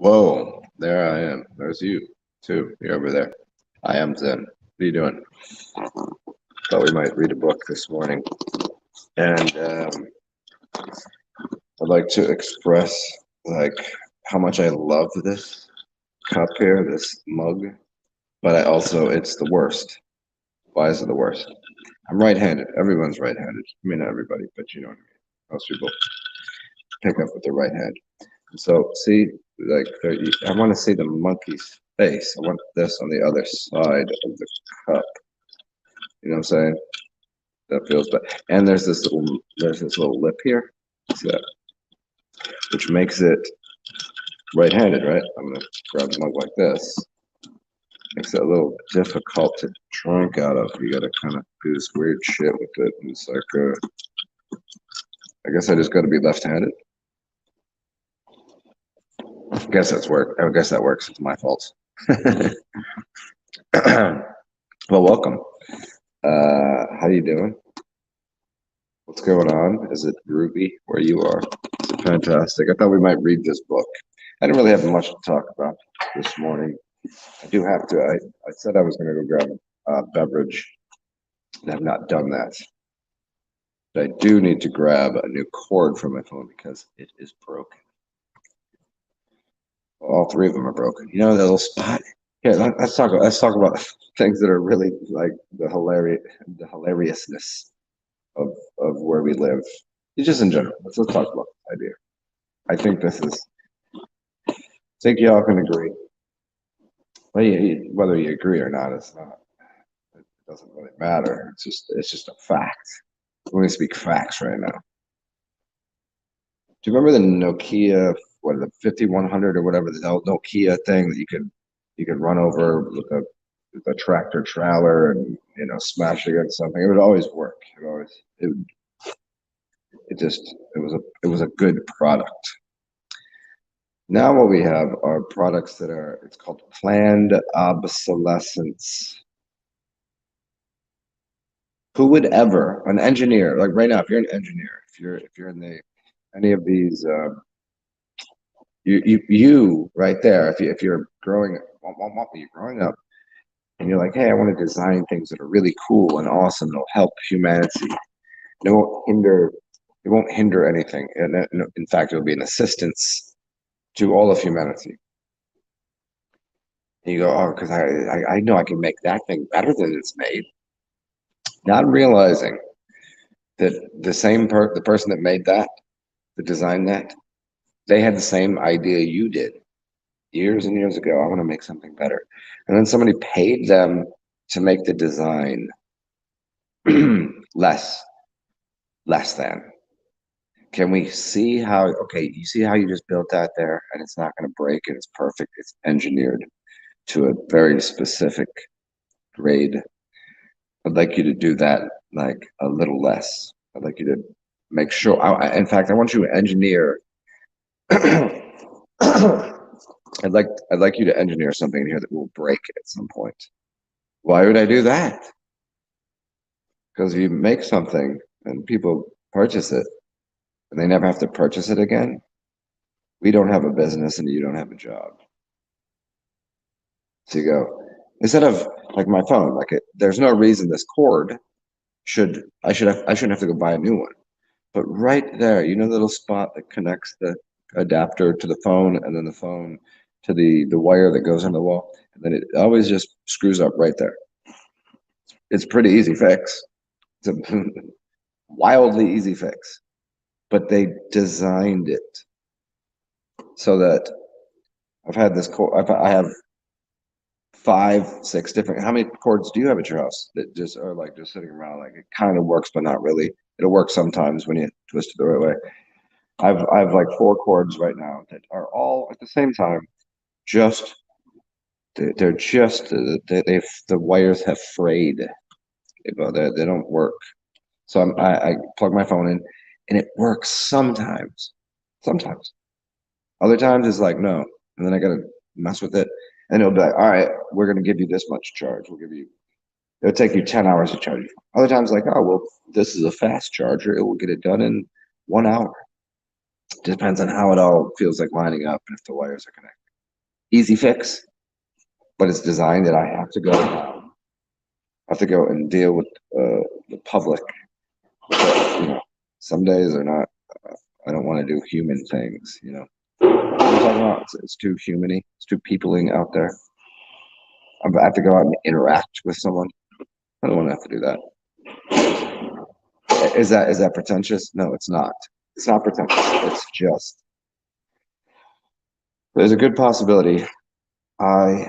Whoa, there I am. There's you too. You're over there. I am Zen. What are you doing? Thought we might read a book this morning. And I'd like to express like how much I love this cup here, this mug, but it's the worst. Why is it the worst? I'm right-handed. Everyone's right-handed. I mean, not everybody, but you know what I mean. Most people pick up with their right hand. So see, like I want to see the monkey's face. I want this on the other side of the cup. You know what I'm saying? That feels bad. And there's this little lip here. See that? Which makes it right-handed, right? I'm gonna grab the mug like this. Makes it a little difficult to drink out of. You gotta kind of do this weird shit with it. And it's like, I guess I just gotta be left-handed. I guess that's work. I guess that works. It's my fault. Well, welcome. How you doing? What's going on? Is it groovy where you are? Is it fantastic? I thought we might read this book. I didn't really have much to talk about this morning. I do have to. I said I was going to go grab a beverage, and I've not done that. But I do need to grab a new cord for my phone because it is broken. All three of them are broken. You know that little spot? Yeah, let's talk about things that are really like the hilariousness of where we live. Just in general. Let's talk about this idea. I think I think y'all can agree. Whether you agree or not, it doesn't really matter. It's just a fact. We're going to speak facts right now. Do you remember the Nokia, the 5100 or whatever, the Nokia thing that you could run over with a tractor trailer and smash against something? It would always work. It was a good product. Now what we have are products it's called planned obsolescence. Who would ever, an engineer, like right now, if you're an engineer, if you're in any of these, you right there, if you're growing up and you're like, hey, I want to design things that are really cool and awesome, that'll help humanity. It won't hinder anything. And in fact, it'll be an assistance to all of humanity. And you go, oh, because I know I can make that thing better than it's made. Not realizing that the person that made that, that designed that, they had the same idea you did years and years ago. I want to make something better. And then somebody paid them to make the design less than. Can we see how, okay, you see how you just built that there and it's not going to break and it's perfect. It's engineered to a very specific grade. I'd like you to do that like a little less. I'd like you to make sure, in fact, I want you to engineer I'd like you to engineer something in here that will break at some point. Why would I do that? Because if you make something and people purchase it and they never have to purchase it again, we don't have a business and you don't have a job. So you go, instead of like my phone, there's no reason this cord I shouldn't have to go buy a new one. But right there, the little spot that connects the adapter to the phone and then the phone to the wire that goes on the wall, and then it always just screws up right there. It's a pretty easy fix. It's a wildly easy fix. But they designed it so that I've had this cord. I have 5, 6 different. How many cords do you have at your house that just are like just sitting around? Like it kind of works, but not really. It'll work sometimes when you twist it the right way. I've like 4 cords right now that are all at the same time. They're just the wires have frayed. They don't work. So I plug my phone in, and it works sometimes. Sometimes. Other times it's like no, and then I gotta mess with it, and it'll be like, all right, we're gonna give you this much charge. It'll take you 10 hours to charge you. Other times like, oh well, this is a fast charger. It will get it done in 1 hour. Depends on how it all feels like lining up and if the wires are connected. easy fix, but it's designed that I have to go. I have to go and deal with the public. But, some days are not. I don't want to do human things. What I'm talking about, it's too humany. It's too peopling out there. I have to go out and interact with someone. I don't want to have to do that. Is that pretentious? No, it's not. It's not pretentious. It's just there's a good possibility I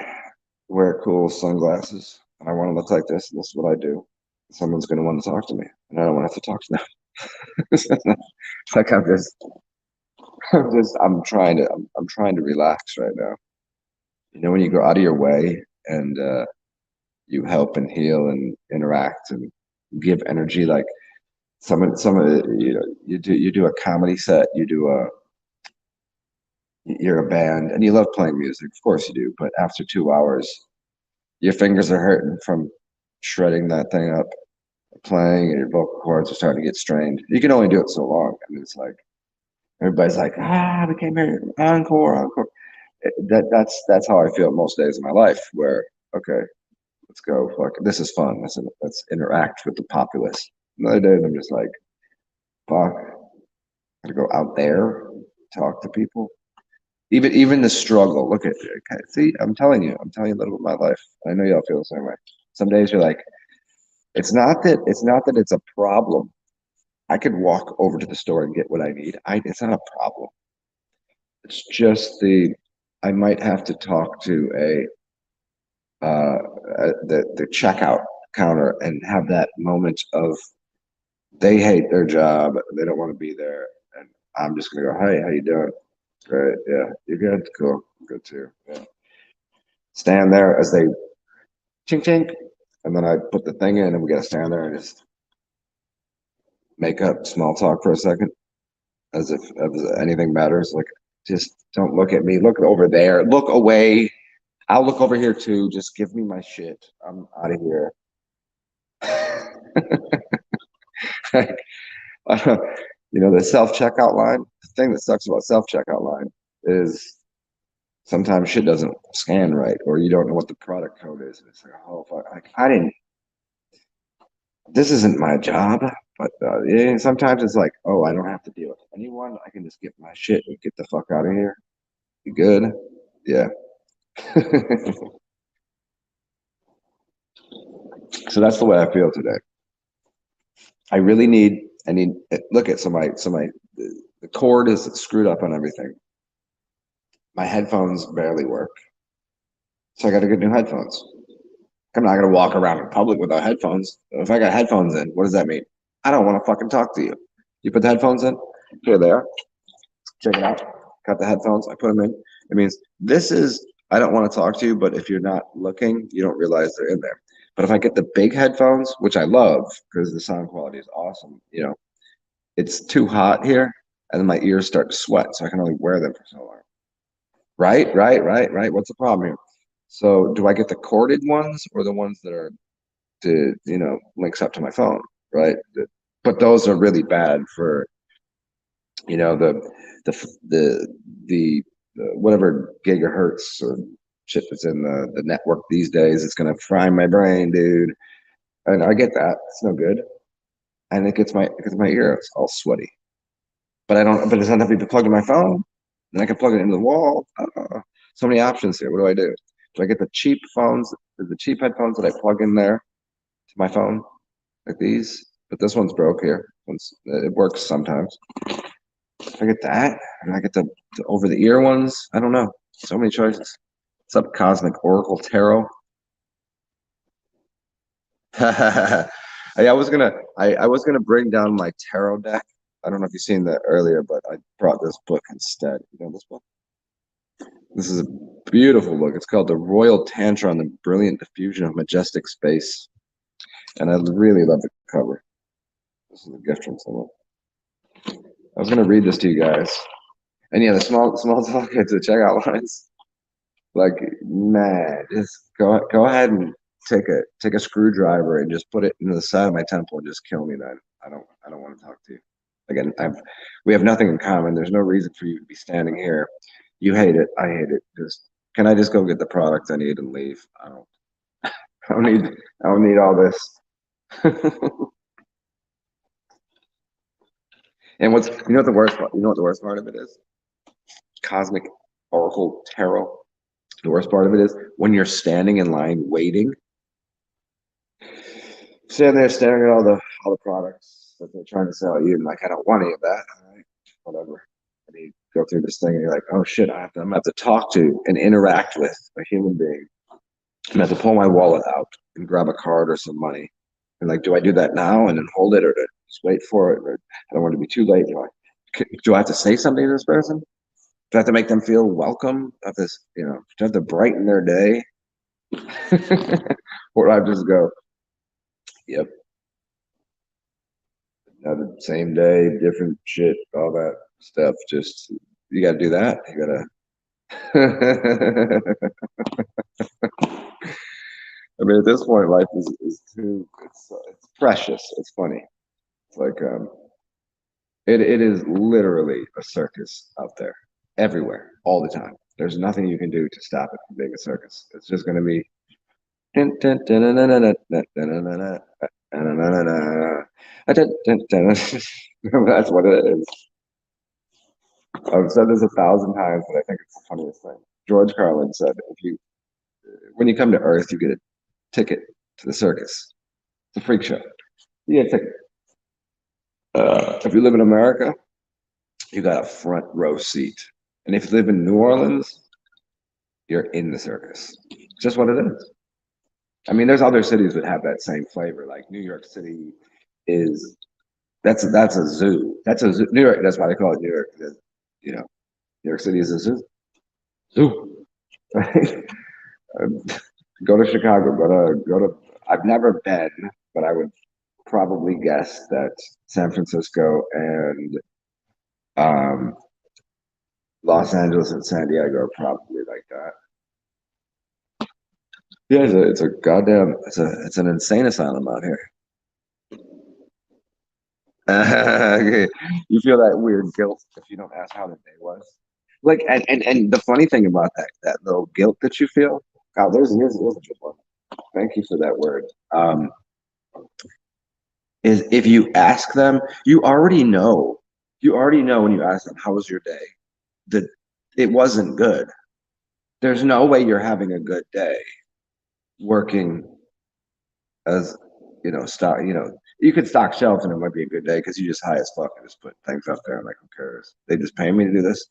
wear cool sunglasses and I want to look like this, and this is what I do. Someone's going to want to talk to me, and I don't want to have to talk to them. Like I'm trying to relax right now. When you go out of your way and you help and heal and interact and give energy, like some of it, you do a comedy set, you're a band and you love playing music, of course you do, but after 2 hours, your fingers are hurting from shredding that thing up, playing, and your vocal cords are starting to get strained. You can only do it so long. I mean, it's like everybody's like, we came here, encore, encore. That's how I feel most days of my life. Where okay, let's go. Fuck, this is fun. Let's interact with the populace. Another day, I'm just like, fuck, gotta go out there, talk to people. Even the struggle. Look at okay, see, I'm telling you a little bit of my life. I know y'all feel the same way. Some days you're like, it's not that it's a problem. I could walk over to the store and get what I need. It's not a problem. It's just I might have to talk to the checkout counter and have that moment of they hate their job, they don't want to be there, and I'm just gonna go, hey, how you doing? Great, yeah, you good? Cool, I'm good too. Yeah. Stand there as they chink chink, and then I put the thing in, and we gotta stand there and just make up small talk for a second, as if anything matters. Like, just don't look at me. Look over there. Look away. I'll look over here too. Just give me my shit. I'm out of here. Like, the self checkout line. The thing that sucks about self checkout line is sometimes shit doesn't scan right, or you don't know what the product code is. And it's like, oh fuck, like I didn't. This isn't my job, but yeah, sometimes it's like, oh, I don't have to deal with anyone. I can just get my shit and get the fuck out of here. You good? Yeah. So that's the way I feel today. I really need. I need. Look at so my the cord is screwed up on everything. My headphones barely work, so I got to get new headphones. I'm not gonna walk around in public without headphones. If I got headphones in, what does that mean? I don't want to fucking talk to you. You put the headphones in. Here they are. Check it out. Got the headphones. I put them in. It means this is. I don't want to talk to you, but if you're not looking, you don't realize they're in there. But if I get the big headphones, which I love because the sound quality is awesome, it's too hot here, and then my ears start to sweat, so I can only wear them for so long. Right, right, right, right. What's the problem here? So, do I get the corded ones or the ones that are links up to my phone? Right, but those are really bad for the whatever gigahertz or shit that's in the network these days. It's gonna fry my brain, dude. And I get that. It's no good, and it gets my ears all sweaty. But I don't. But it doesn't have to be plugged in my phone. And I can plug it into the wall. So many options here. What do I do? Do I get the cheap phones, the cheap headphones that I plug in there to my phone, like these? But this one's broke here. It works sometimes. If I get that, and I get the over the ear ones, I don't know. So many choices. What's up, Cosmic Oracle Tarot? I was gonna bring down my tarot deck. I don't know if you've seen that earlier, but I brought this book instead. You know this book? This is a beautiful book. It's called The Royal Tantra on the Brilliant Diffusion of Majestic Space. And I really love the cover. This is a gift from someone. I was gonna read this to you guys. And yeah, the small talk to the checkout lines. Like, man, just go ahead and take a screwdriver and just put it into the side of my temple and just kill me then. I don't want to talk to you. Again, we have nothing in common. There's no reason for you to be standing here. You hate it. I hate it. Just Can I just go get the product I need and leave? I don't need, I don't need all this. And you know what the worst part, you know what the worst part of it is? Cosmic Oracle Tarot. The worst part of it is when you're standing in line waiting, standing there staring at all the products that they're trying to sell you, and like, I don't want any of that. All right, whatever. And you go through this thing, and you're like, oh shit, I'm gonna have to talk to and interact with a human being. I'm gonna have to pull my wallet out and grab a card or some money. And like, do I do that now and then hold it, or just wait for it? Or I don't want to be too late. Do I have to say something to this person? Do I have to make them feel welcome? Do I have to, do I have to brighten their day? Or do I just go, yep, another same day, different shit, all that stuff. Just you got to do that. You got to. I mean, at this point, life is too. It's precious. It's funny. It's like it is literally a circus out there, everywhere, all the time. There's nothing you can do to stop it from being a circus. It's just going to be. That's what it is. I've said this 1,000 times, but I think it's the funniest thing. George Carlin said, when you come to Earth, you get a ticket to the circus. It's a freak show. You get a ticket. If you live in America, you got a front row seat. And if you live in New Orleans, you're in the circus. It's just what it is. I mean, there's other cities that have that same flavor. Like New York City is that's a zoo. That's a zoo. New York. That's why they call it New York. You know, New York City is a zoo. Zoo. Go to Chicago. Go to. I've never been, but I would probably guess that San Francisco and Los Angeles and San Diego are probably like that. Yeah, it's a goddamn it's an insane asylum out here. You feel that weird guilt if you don't ask how the day was. Like and the funny thing about that little guilt that you feel. God, here's a good one. Thank you for that word. Is if you ask them, you already know. You already know when you ask them, how was your day? That it wasn't good. There's no way you're having a good day working as stock. You could stock shelves and it might be a good day because you just high as fuck and just put things up there and like, who cares? They just pay me to do this.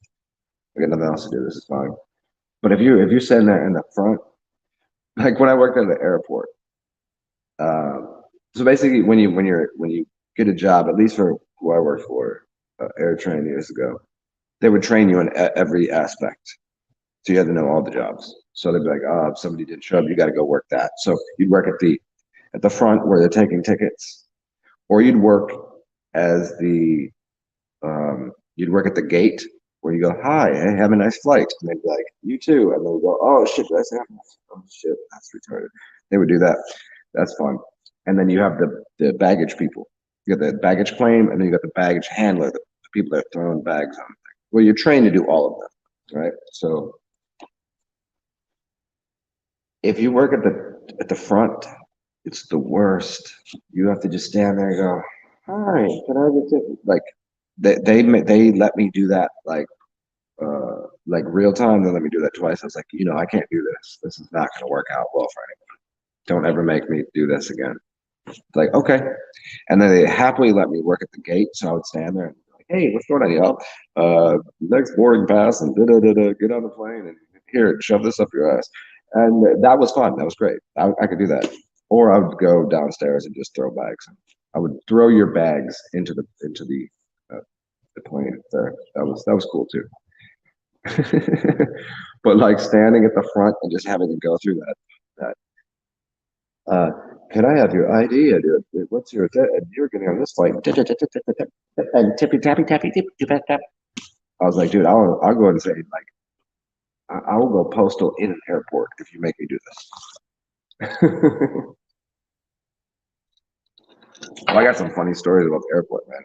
I got nothing else to do. This is fine. But if you're sitting there in the front, like when I worked at the airport, so basically when you get a job, at least for who I worked for, AirTrain years ago, they would train you in every aspect. So you had to know all the jobs. So they'd be like, oh, if somebody didn't show up, you got to go work that. So you'd work at the front where they're taking tickets, or you'd work as you'd work at the gate where you go, hi, hey, have a nice flight. And they'd be like, you too. And they'd go, oh shit, did I say oh shit, that's retarded. They would do that. That's fun. And then you have the baggage people. You got the baggage claim, and then you got the baggage handler, the people that are throwing bags on. Well, you're trained to do all of them, right? So if you work at the front, it's the worst. You have to just stand there and go, "Hi, can I get ticket?" Like they let me do that like real time. They let me do that twice. I was like, I can't do this. This is not going to work out well for anyone. Don't ever make me do this again. Like, okay. And then they happily let me work at the gate. So I would stand there and be like, hey, what's going on, y'all? Next boarding pass and get on the plane and here, shove this up your ass. And that was fun. That was great. I could do that. Or I would go downstairs and just throw bags. I would throw your bags into the plane there. That was cool too. But like standing at the front and just having to go through that can I have your ID? What's your you're getting on this flight and tippy tappy tappy tip tip tap. I was like, dude, I'll go and say like I will go postal in an airport if you make me do this. I got some funny stories about the airport, man.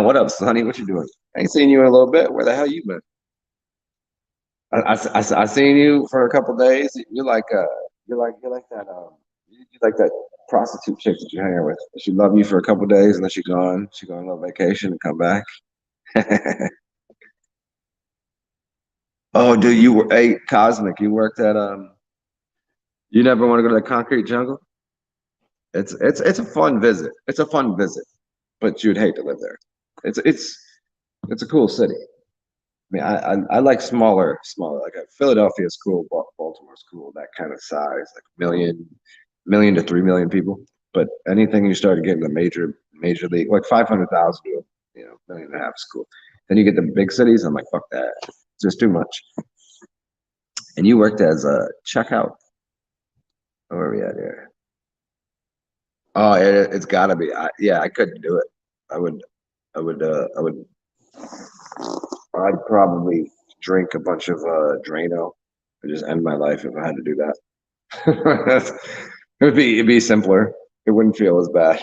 What up, Sonny? What you doing? I ain't seen you in a little bit. Where the hell you been? I seen you for a couple days. You're like that you like that prostitute chick that you hang out with. She love you for a couple days and then she gone. She go on a little vacation and come back. Oh, dude, you were hey Cosmic. You worked at you never want to go to the concrete jungle? It's a fun visit. It's a fun visit, but you'd hate to live there. It's it's a cool city. I mean, I like smaller. Like Philadelphia's cool, Baltimore's cool, that kind of size, like million to 3 million people. But anything you start to get in the major league, like 500,000 to million and a half is cool. Then you get the big cities. I'm like, fuck that. It's just too much. And you worked as a checkout. Where are we at here? Oh, it's gotta be. Yeah, I couldn't do it. I would, I would. I'd probably drink a bunch of Drano and just end my life if I had to do that. It'd be simpler. It wouldn't feel as bad.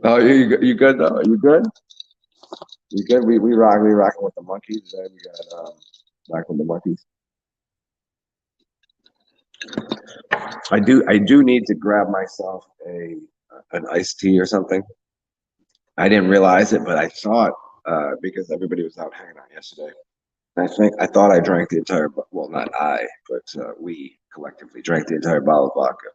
Oh, you good though? You good? You good? We rocking with the monkeys. Today. We got rocking with the monkeys. I do need to grab myself a an iced tea or something. I didn't realize it, but I saw it because everybody was out hanging out yesterday. I thought I drank the entire, well, not I, but we collectively drank the entire bottle of vodka.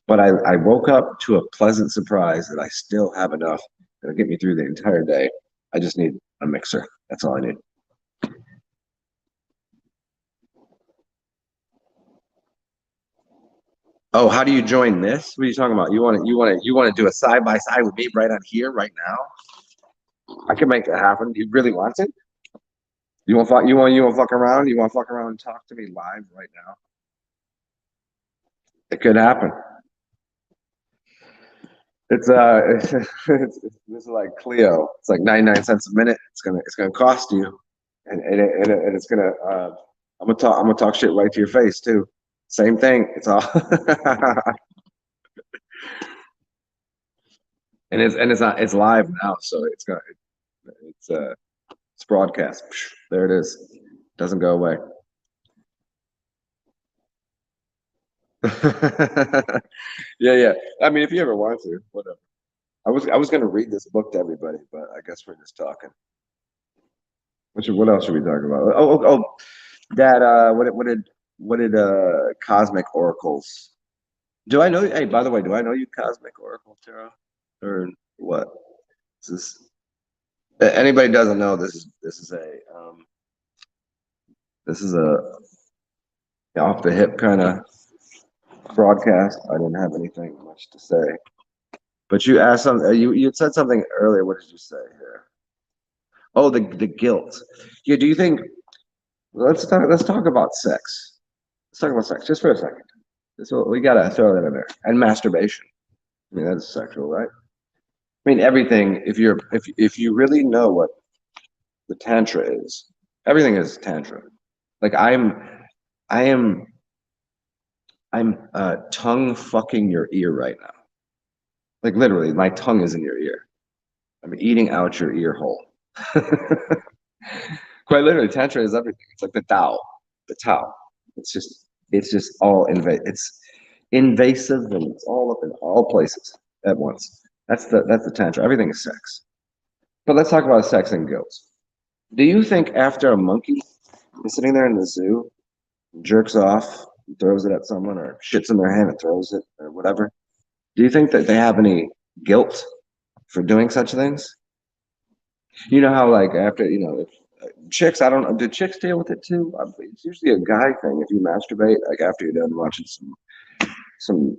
But I woke up to a pleasant surprise that I still have enough that'll get me through the entire day. I just need a mixer. That's all I need. Oh, how do you join this? What are you talking about? You want to do a side by side with me right on here, right now? I can make that happen. You really want it? You want to fuck around? You want to fuck around and talk to me live right now? It could happen. This is like Clio. It's like 99 cents a minute. It's gonna cost you, and it's gonna. I'm gonna talk shit right to your face too. Same thing. It's all, it's live now, so it's broadcast. There it is. Doesn't go away. Yeah, yeah. I mean, if you ever want to, whatever. I was gonna read this book to everybody, but I guess we're just talking. What else should we talk about? Oh, that what did cosmic oracles? Do I know? Hey, by the way, do I know you cosmic oracle tarot or what? Is this anybody doesn't know? This is a off the hip kind of broadcast. I didn't have anything much to say, but you asked something. You had said something earlier. What did you say here? Oh, the guilt. Yeah. Do you think? Let's talk about sex. Let's talk about sex just for a second. So we gotta throw that in there. And masturbation. I mean, that's sexual, right? I mean, everything. If you really know what the tantra is, everything is tantra. Like I am I'm tongue fucking your ear right now. Like literally, my tongue is in your ear. I'm eating out your ear hole. Quite literally, tantra is everything. It's like the Tao, the Tao. It's just all it's invasive and it's all up in all places at once. That's the tantra. Everything is sex. But let's talk about sex and guilt. Do you think after a monkey is sitting there in the zoo, jerks off, throws it at someone, or shits in their hand and throws it, or whatever, do you think that they have any guilt for doing such things? You know how like after if chicks, I don't know, do chicks deal with it too? It's usually a guy thing. If you masturbate, like after you're done watching some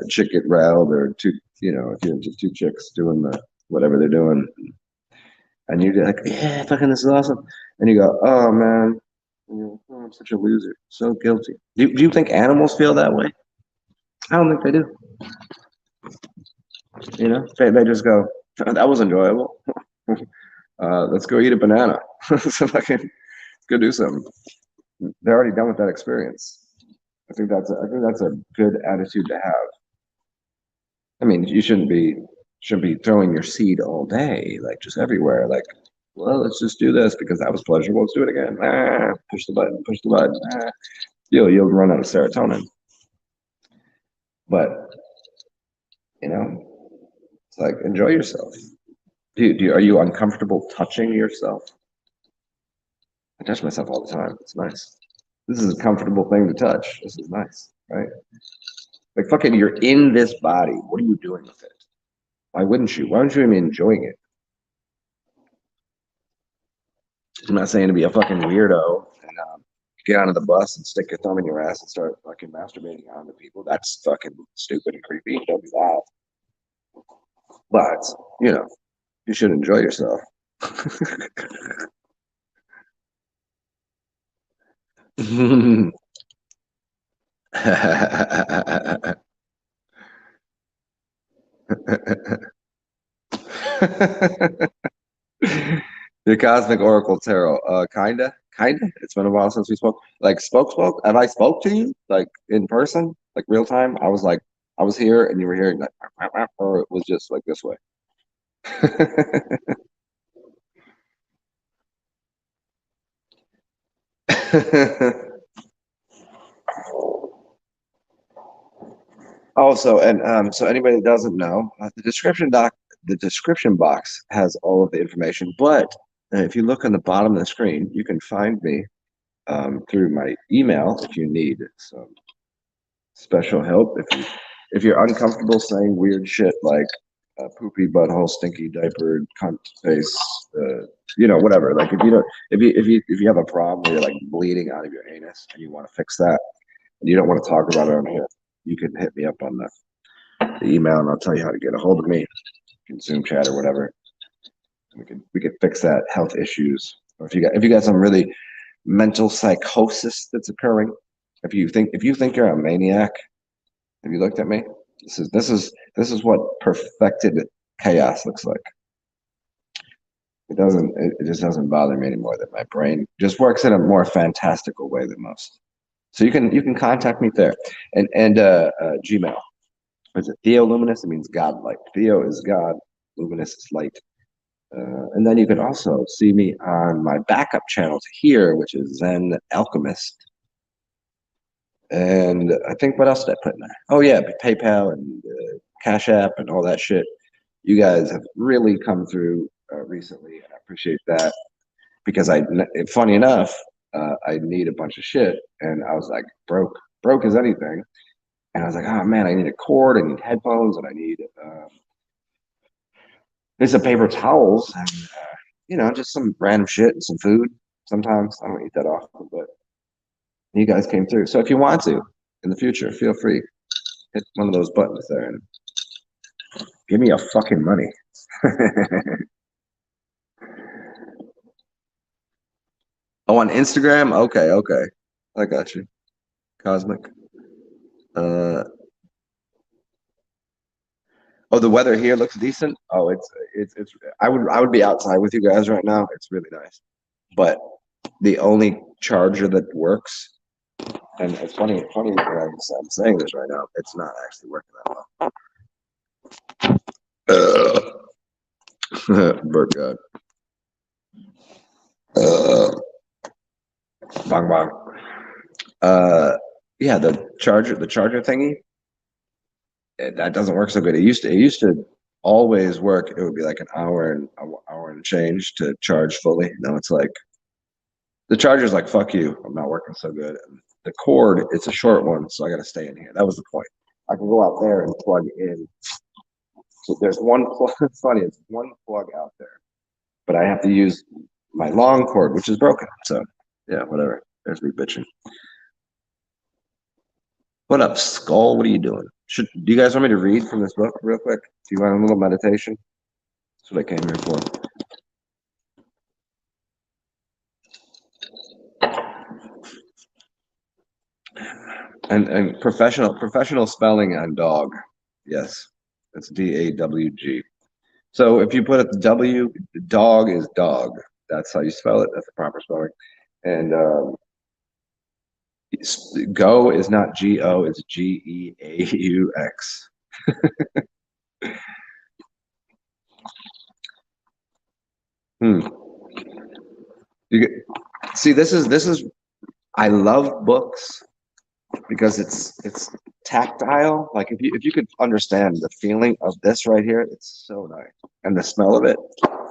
chick get railed or two, if you're just two chicks doing the whatever they're doing, and you're like, yeah, fucking this is awesome, and you go, oh man, oh, I'm such a loser, so guilty. Do you think animals feel that way? I don't think they do. They just go, that was enjoyable. Let's go eat a banana. So fucking go do something. They're already done with that experience. I think that's a good attitude to have. I mean, you shouldn't be throwing your seed all day, like just everywhere. Like Well, let's just do this because that was pleasurable. Let's do it again. Push the button, push the button. You'll run out of serotonin. But you know, it's like enjoy yourself. Are you uncomfortable touching yourself? I touch myself all the time. It's nice. This is a comfortable thing to touch. This is nice, right? Like fucking, you're in this body. What are you doing with it? Why wouldn't you? Why aren't you even enjoying it? I'm not saying to be a fucking weirdo and get onto the bus and stick your thumb in your ass and start fucking masturbating onto people. That's fucking stupid and creepy. Don't do that. But you should enjoy yourself. Your cosmic oracle tarot. Kinda. It's been a while since we spoke. Like spoke. Have I spoke to you like in person, like real time? I was like, I was here and you were here, like, or it was just like this way. Also, and so anybody that doesn't know, the description box has all of the information. But if you look on the bottom of the screen, you can find me through my email if you need some special help. If you're uncomfortable saying weird shit like poopy butthole, stinky diaper, cunt face, whatever. Like if you have a problem where you're like bleeding out of your anus and you want to fix that and you don't want to talk about it on here, you can hit me up on the email and I'll tell you how to get a hold of me. You can Zoom chat or whatever. We could fix that health issues. Or if you got some really mental psychosis that's occurring, if you think you're a maniac, have you looked at me? This is what perfected chaos looks like. It just doesn't bother me anymore that my brain just works in a more fantastical way than most. So you can contact me there. And Gmail. Is it Theo Luminous? It means God light. Theo is God, Luminous is light. And then you can also see me on my backup channel to here, which is Zen Alchemist. And I think what else did I put in there? Oh yeah, PayPal and Cash App and all that shit. You guys have really come through recently, and I appreciate that because funny enough, I need a bunch of shit, and I was like broke as anything, and I was like, oh man, I need a cord, I need headphones, and I need some paper towels, and just some random shit and some food. Sometimes I don't eat that often, but you guys came through. So if you want to in the future, feel free, hit one of those buttons there and give me your fucking money. Oh, on Instagram? Okay. I got you. Cosmic. Uh, oh, the weather here looks decent. Oh, it's. I would be outside with you guys right now. It's really nice, but the only charger that works, and it's funny that I'm saying this right now. It's not actually working that well. Bird God. Uh, bong bong. Uh, yeah, the charger thingy, that doesn't work so good. It used to always work. It would be like an hour and change to charge fully. Now it's like the charger's like, fuck you, I'm not working so good. And the cord, it's a short one, so I got to stay in here. That was the point. I can go out there and plug in. So there's one plug. It's funny, it's one plug out there, but I have to use my long cord, which is broken. So yeah, whatever. There's me bitching. What up, Skull? What are you doing? Do you guys want me to read from this book real quick? Do you want a little meditation? That's what I came here for. And professional spelling on dog. Yes, it's DAWG. So if you put it W, dog is dog. That's how you spell it. That's the proper spelling. And go is not GO, it's GEAUX. Hmm. You get, see, this is I love books because it's tactile. Like if you could understand the feeling of this right here, it's so nice. And the smell of it.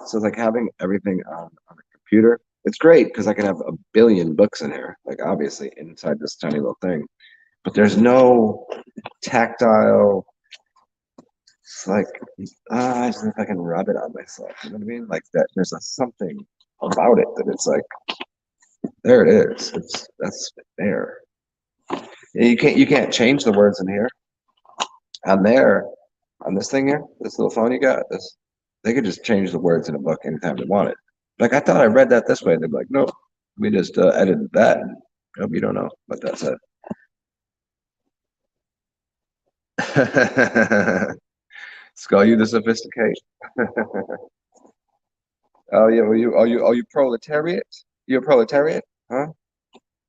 So it's like having everything on a computer. It's great because I can have a billion books in here, like obviously inside this tiny little thing. But there's no tactile. It's like I just if I can rub it on myself. You know what I mean? Like that. There's a something about it that it's like there it is. It's that's there. And you can't change the words in here. On there, on this thing here, this little phone you got, this they could just change the words in a book anytime they wanted. Like I thought I read that this way. They'd be like, no, we just edited that. Nope, you don't know, but that's it. Skull, you the sophisticate. Oh yeah, well you proletariat? You a proletariat, huh?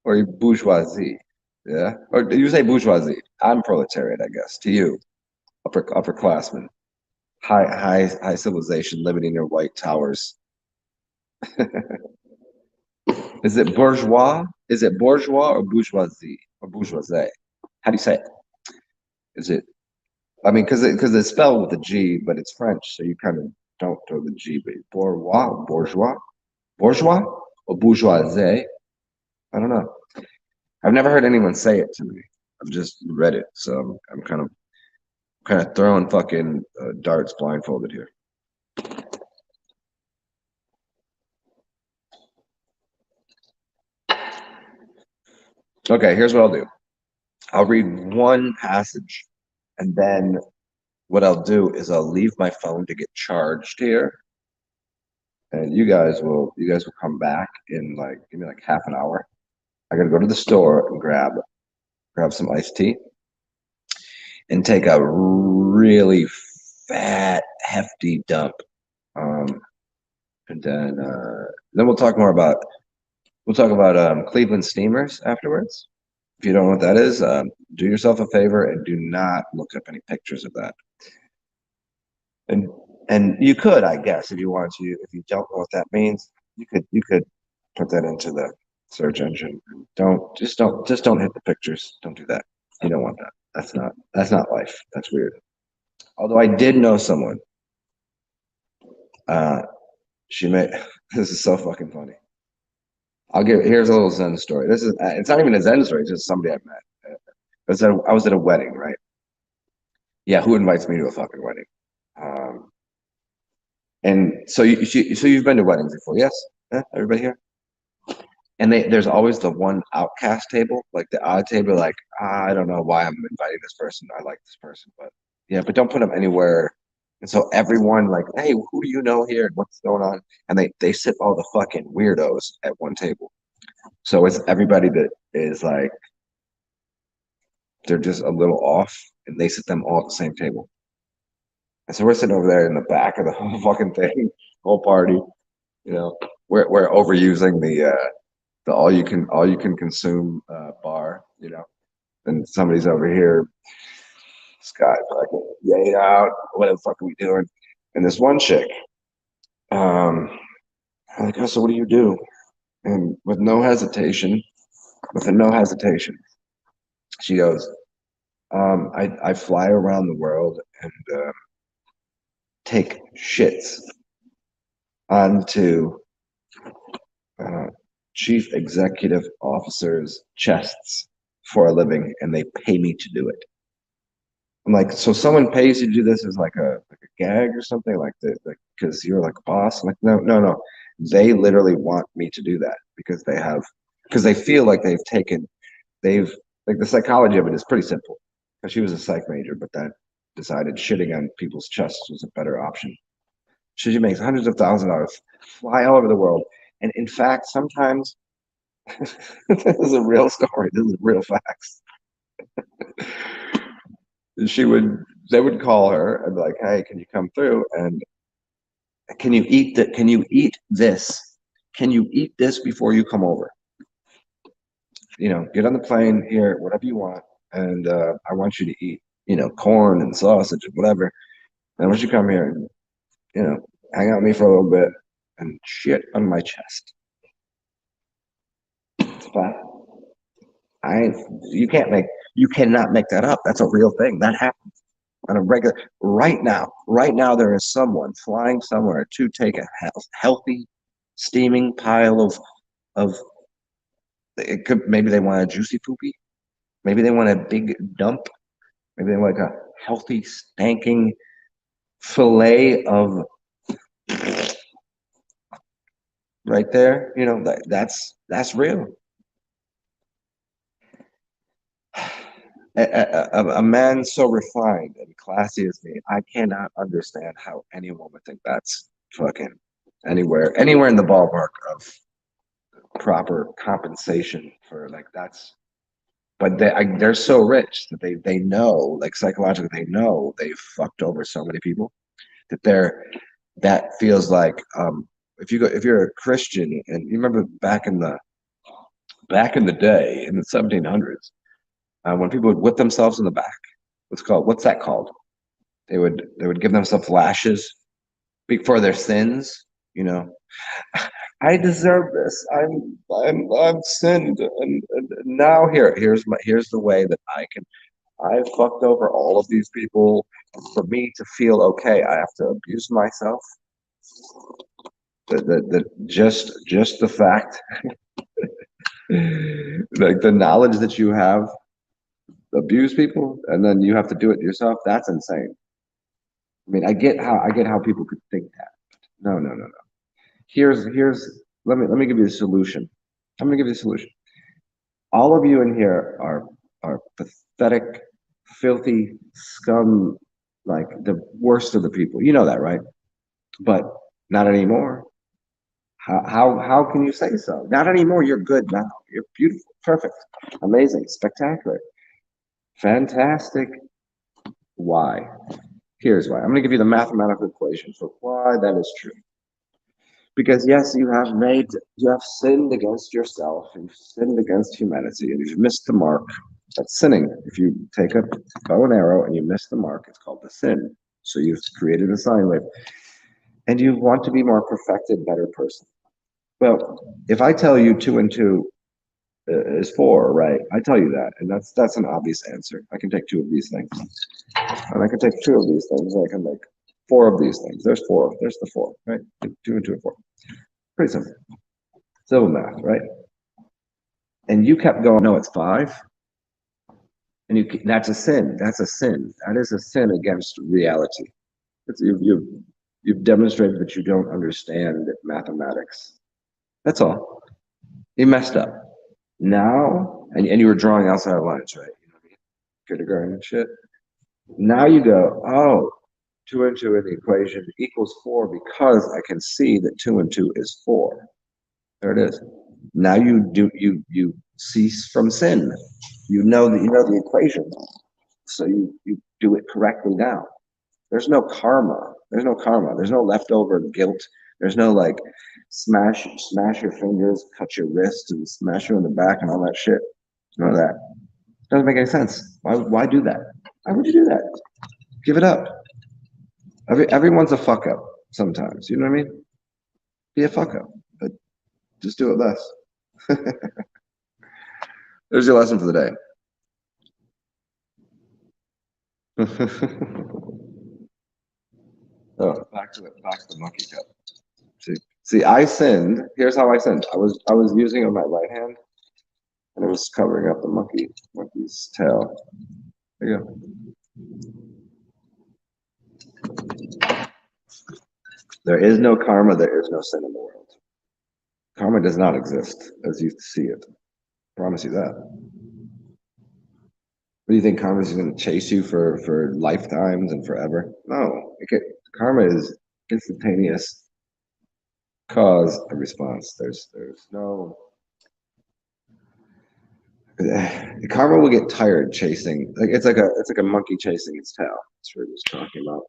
Or you bourgeoisie? Yeah. Or you say bourgeoisie? I'm proletariat, I guess. To you, upperclassmen, high civilization, living in your white towers. Is it bourgeois? Is it bourgeois or bourgeoisie or bourgeoisie? How do you say it? Is it? I mean, because it's spelled with a G, but it's French, so you kind of don't throw the G. But bourgeois, or bourgeoisie. I don't know. I've never heard anyone say it to me. I've just read it, so I'm kind of throwing fucking darts blindfolded here. Okay, here's what I'll do. I'll read one passage, and then what I'll do is I'll leave my phone to get charged here, and you guys will come back in like give me like half an hour. I gotta go to the store and grab some iced tea and take a really fat, hefty dump. Um, and then we'll talk about Cleveland Steamers afterwards. If you don't know what that is, do yourself a favor and do not look up any pictures of that. And and you could, I guess, if you want to. If you don't know what that means, you could put that into the search engine. Don't hit the pictures. Don't do that. You don't want that. That's not life. That's weird. Although I did know someone. Uh, she may. This is so fucking funny. Here's a little Zen story. It's not even a Zen story. It's just somebody I met. I was at a wedding, right? Yeah, who invites me to a fucking wedding? Um, and so you've been to weddings before, yes? Everybody here? And there's always the one outcast table, like the odd table, like I don't know why I'm inviting this person. I like this person, but yeah, but don't put them anywhere. And so everyone like, hey, who do you know here? What's going on? And they sit all the fucking weirdos at one table. So it's everybody that is like they're just a little off, and they sit them all at the same table. And so we're sitting over there in the back of the whole fucking thing, whole party. You know, we're overusing the all you can consume bar. You know, and somebody's over here, Scott, fucking yay out. What the fuck are we doing? And this one chick, I'm like, oh, so what do you do? And with no hesitation, she goes, I fly around the world and take shits onto uh, chief executive officers' chests for a living, and they pay me to do it. I'm like, so someone pays you to do this as like a gag or something like that, like because you're like a boss. I'm like, no, no, no. They literally want me to do that because they feel like they've like the psychology of it is pretty simple. Because she was a psych major, but then decided shitting on people's chests was a better option. She makes hundreds of thousands of dollars, fly all over the world, and in fact, sometimes this is a real story. This is real facts. She would they would call her and be like, hey, can you come through and can you eat this? Can you eat this before you come over? You know, get on the plane here, whatever you want, and I want you to eat, corn and sausage and whatever. And I want you to come here and, hang out with me for a little bit and shit on my chest. It's fact. I you can't make you cannot make that up. That's a real thing. That happens on a regular right now there is someone flying somewhere to take a healthy steaming pile of it could maybe they want a juicy poopy, maybe they want a big dump, maybe they want like a healthy stanking fillet of right there, that's real. A man so refined and classy as me, I cannot understand how anyone would think that's fucking anywhere in the ballpark of proper compensation for like that's. But they're so rich that they know, like psychologically, they know they've fucked over so many people that that feels like if you're a Christian and you remember back in the day in the 1700s when people would whip themselves in the back, what's that called? They would give themselves lashes for their sins, you know. I deserve this. I've sinned, and now here's the way that I've fucked over all of these people. For me to feel okay, I have to abuse myself. Just the fact, like the knowledge that you have, abuse people, and then you have to do it yourself. That's insane. I mean, I get how people could think that. No, no, no, no. Here's let me give you the solution. I'm gonna give you the solution. All of you in here are pathetic, filthy scum, like the worst of the people. You know that, right? But not anymore. How can you say so? Not anymore. You're good now. You're beautiful, perfect, amazing, spectacular, fantastic. Why? Here's why. I'm going to give you the mathematical equation for why that is true. Because yes, you have sinned against yourself, you've sinned against humanity, and you've missed the mark. That's sinning. If you take a bow and arrow and you miss the mark, it's called the sin. So you've created a sine wave, and you want to be more perfected, better person. Well, if I tell you two and two is four, right? I tell you that, and that's an obvious answer. I can take two of these things, and I can take two of these things, and I can make four of these things. There's four. There's the four, right? Two and two and four. Pretty simple. Simple math, right? And you kept going, no, it's five. And that's a sin. That's a sin. That is a sin against reality. You've demonstrated that you don't understand mathematics. That's all. You messed up. Now, and you were drawing outside lines, right? Kindergarten and shit. Now you go, oh, two and two in the equation equals four because I can see that two and two is four. There it is. Now you cease from sin. You know the equation, so you do it correctly now. There's no karma. There's no karma. There's no leftover guilt. There's no like smash your fingers, cut your wrist, and smash you in the back and all that shit. None of that. Doesn't make any sense. Why do that? Why would you do that? Give it up. Everyone's a fuck up sometimes. You know what I mean? Be a fuck up, but just do it less. There's your lesson for the day. Oh, back to the monkey cup. See, I sinned. Here's how I sinned. I was using it with my right hand, and it was covering up the monkey's tail. There you go. There is no karma. There is no sin in the world. Karma does not exist as you see it. I promise you that. What do you think karma is going to chase you for lifetimes and forever? No, karma is instantaneous cause and response. There's no karma will get tired chasing. Like it's like a monkey chasing its tail. That's what he was talking about.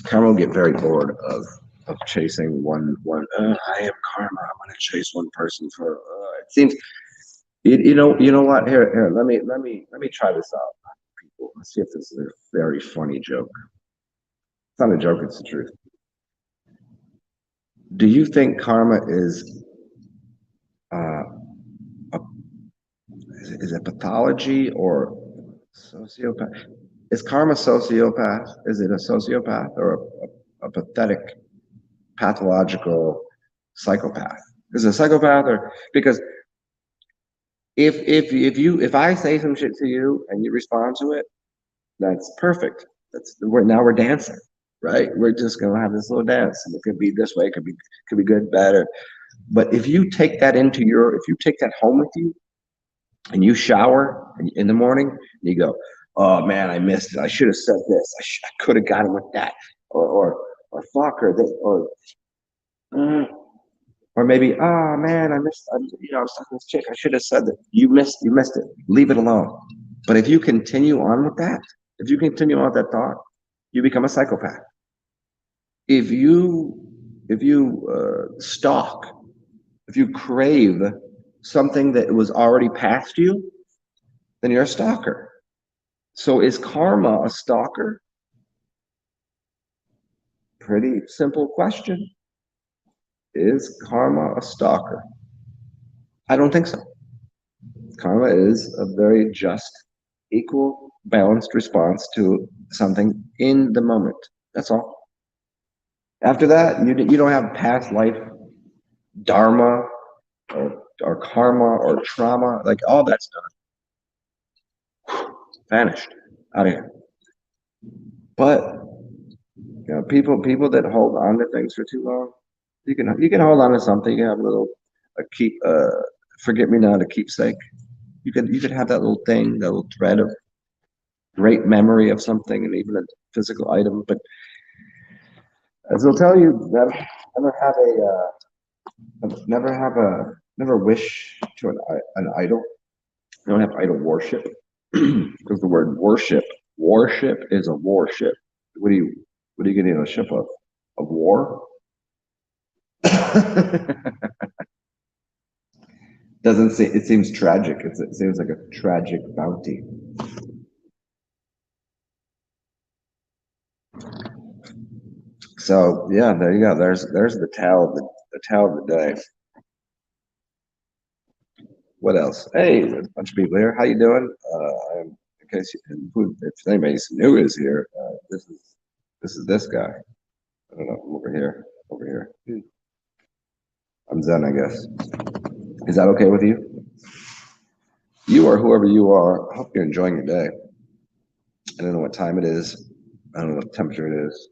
Karma will get very bored of chasing one. I am karma. I'm going to chase one person for. It seems. You know what? Here. Let me try this out. People, let's see if this is a very funny joke. It's not a joke. It's the truth. Do you think karma is is it pathology or sociopath? Is karma sociopath? Is it a sociopath or a pathetic, pathological psychopath? Is it a psychopath or because if I say some shit to you and you respond to it, that's perfect. Now we're dancing, right? We're just gonna have this little dance, and it could be this way, it could be good, bad, or but if you take that if you take that home with you and you shower in the morning, and you go, oh man, I missed it. I should have said this. I could have got him with that, or fuck, mm, or maybe, oh man, I was talking to this chick. I should have said that. You missed it. Leave it alone. But if you continue on with that, if you continue on with that thought, you become a psychopath. If you stalk, if you crave something that was already past you, then you're a stalker. So is karma a stalker? Pretty simple question. Is karma a stalker? I don't think so. Karma is a very just, equal, balanced response to something in the moment. That's all. After that, you don't have past life dharma or karma or trauma. Like all that's done, vanished out of here. But people that hold on to things for too long, you can hold on to something. You can have a keep forget me not a keepsake. You could have that little thing, that little thread of great memory of something, and even a physical item. But as they'll tell you, never wish to an idol. You don't have idol worship because the word worship is a warship. What are you getting a ship of? Of war? Doesn't seem it seems tragic. It seems like a tragic bounty. So yeah, there you go. There's the tale of the day. What else? Hey, there's a bunch of people here. How you doing? In case if anybody's new is here, this is this guy. I don't know. I'm over here. Over here. I'm Zen, I guess. Is that okay with you? You or whoever you are, I hope you're enjoying your day. I don't know what time it is. I don't know what temperature it is.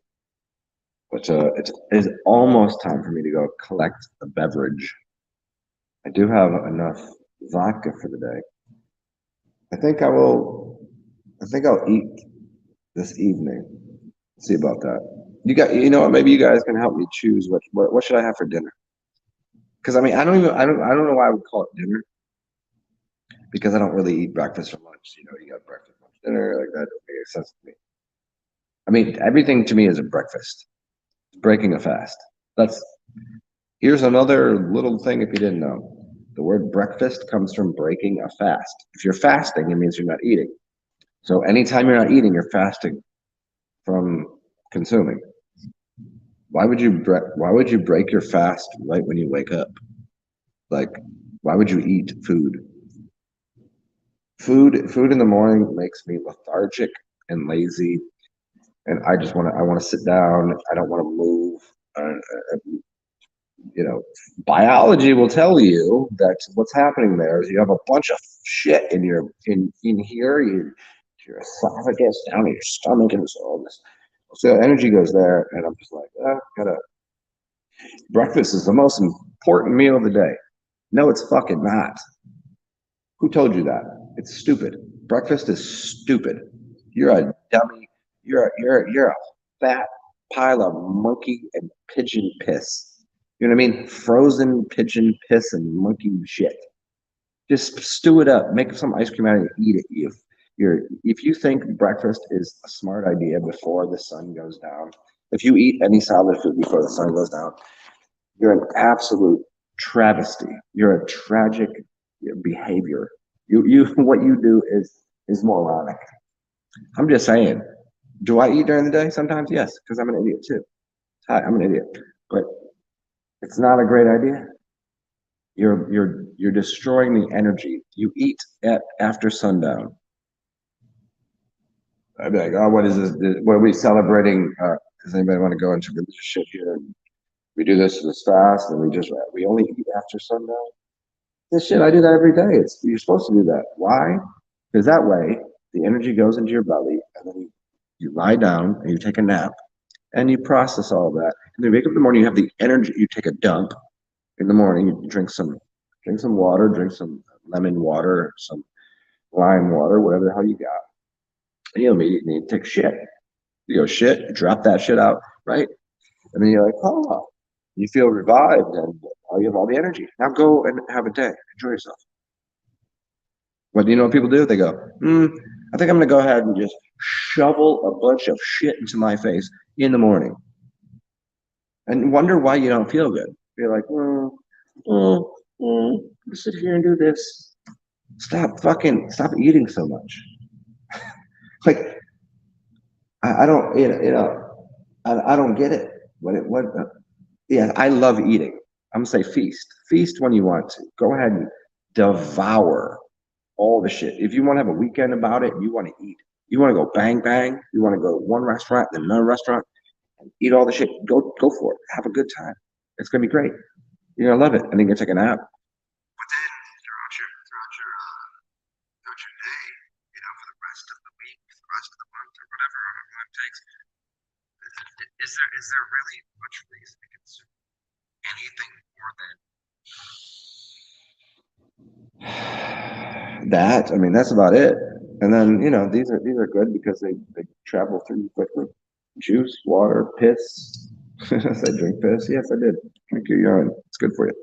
But it is almost time for me to go collect a beverage. I do have enough vodka for the day. I think I will. I think I'll eat this evening. See about that. You know what? Maybe you guys can help me choose what should I have for dinner? Because I mean, I don't know why I would call it dinner. Because I don't really eat breakfast for lunch. You know, you got breakfast, lunch, dinner, like that doesn't make sense to me. I mean, everything to me is a breakfast. Breaking a fast. Here's another little thing if you didn't know. The word breakfast comes from breaking a fast. If you're fasting, it means you're not eating. So anytime you're not eating, you're fasting from consuming. Why would you break your fast right when you wake up? Like, why would you eat food? Food in the morning makes me lethargic and lazy, and I want to sit down. I don't want to move. You know, biology will tell you that what's happening there is you have a bunch of shit in here, your esophagus, down in your stomach, and all this. So energy goes there, and I'm just like, breakfast is the most important meal of the day. No, it's fucking not. Who told you that? It's stupid. Breakfast is stupid. You're a dummy. You're a fat pile of monkey and pigeon piss. You know what I mean? Frozen pigeon piss and monkey shit. Just stew it up. Make some ice cream out of it. Eat it. If you think breakfast is a smart idea before the sun goes down, if you eat any solid food before the sun goes down, you're an absolute travesty. You're a tragic behavior. What you do is moronic. I'm just saying. Do I eat during the day? Sometimes, yes, because I'm an idiot too. Hi, I'm an idiot, but it's not a great idea. You're You're destroying the energy. You eat after sundown. I'd be like, oh, what is this? What are we celebrating? Does anybody want to go into religious shit here? We do this fast, and we only eat after sundown. This shit, I do that every day. You're supposed to do that. Why? Because that way the energy goes into your belly, and then you lie down and you take a nap, and you process all of that. And then you wake up in the morning, you have the energy. You take a dump in the morning. You drink some water, drink some lemon water, some lime water, whatever the hell you got. And you immediately take shit. You go shit, drop that shit out, right? And then you're like, oh, you feel revived and you have all the energy. Now go and have a day. Enjoy yourself. What do you know what people do? They go, I think I'm going to go ahead and just shovel a bunch of shit into my face in the morning and wonder why you don't feel good. You're like, sit here and do this. Stop eating so much. Like, I don't, I don't get it. Yeah, I love eating. I'm gonna say feast. Feast when you want to. Go ahead and devour all the shit. If you want to have a weekend about it, you want to eat. You want to go bang bang. You want to go to one restaurant, then another restaurant, and eat all the shit. Go for it. Have a good time. It's gonna be great. You're gonna love it. And then you can take a nap. But then throughout your day, for the rest of the week, for the rest of the month, or whatever it takes, is there really much reason to consume anything more than that? I mean, that's about it. And then these are good because they travel through you quickly. Juice, water, piss. I drink piss. Yes, I did. Drink your urine. It's good for you.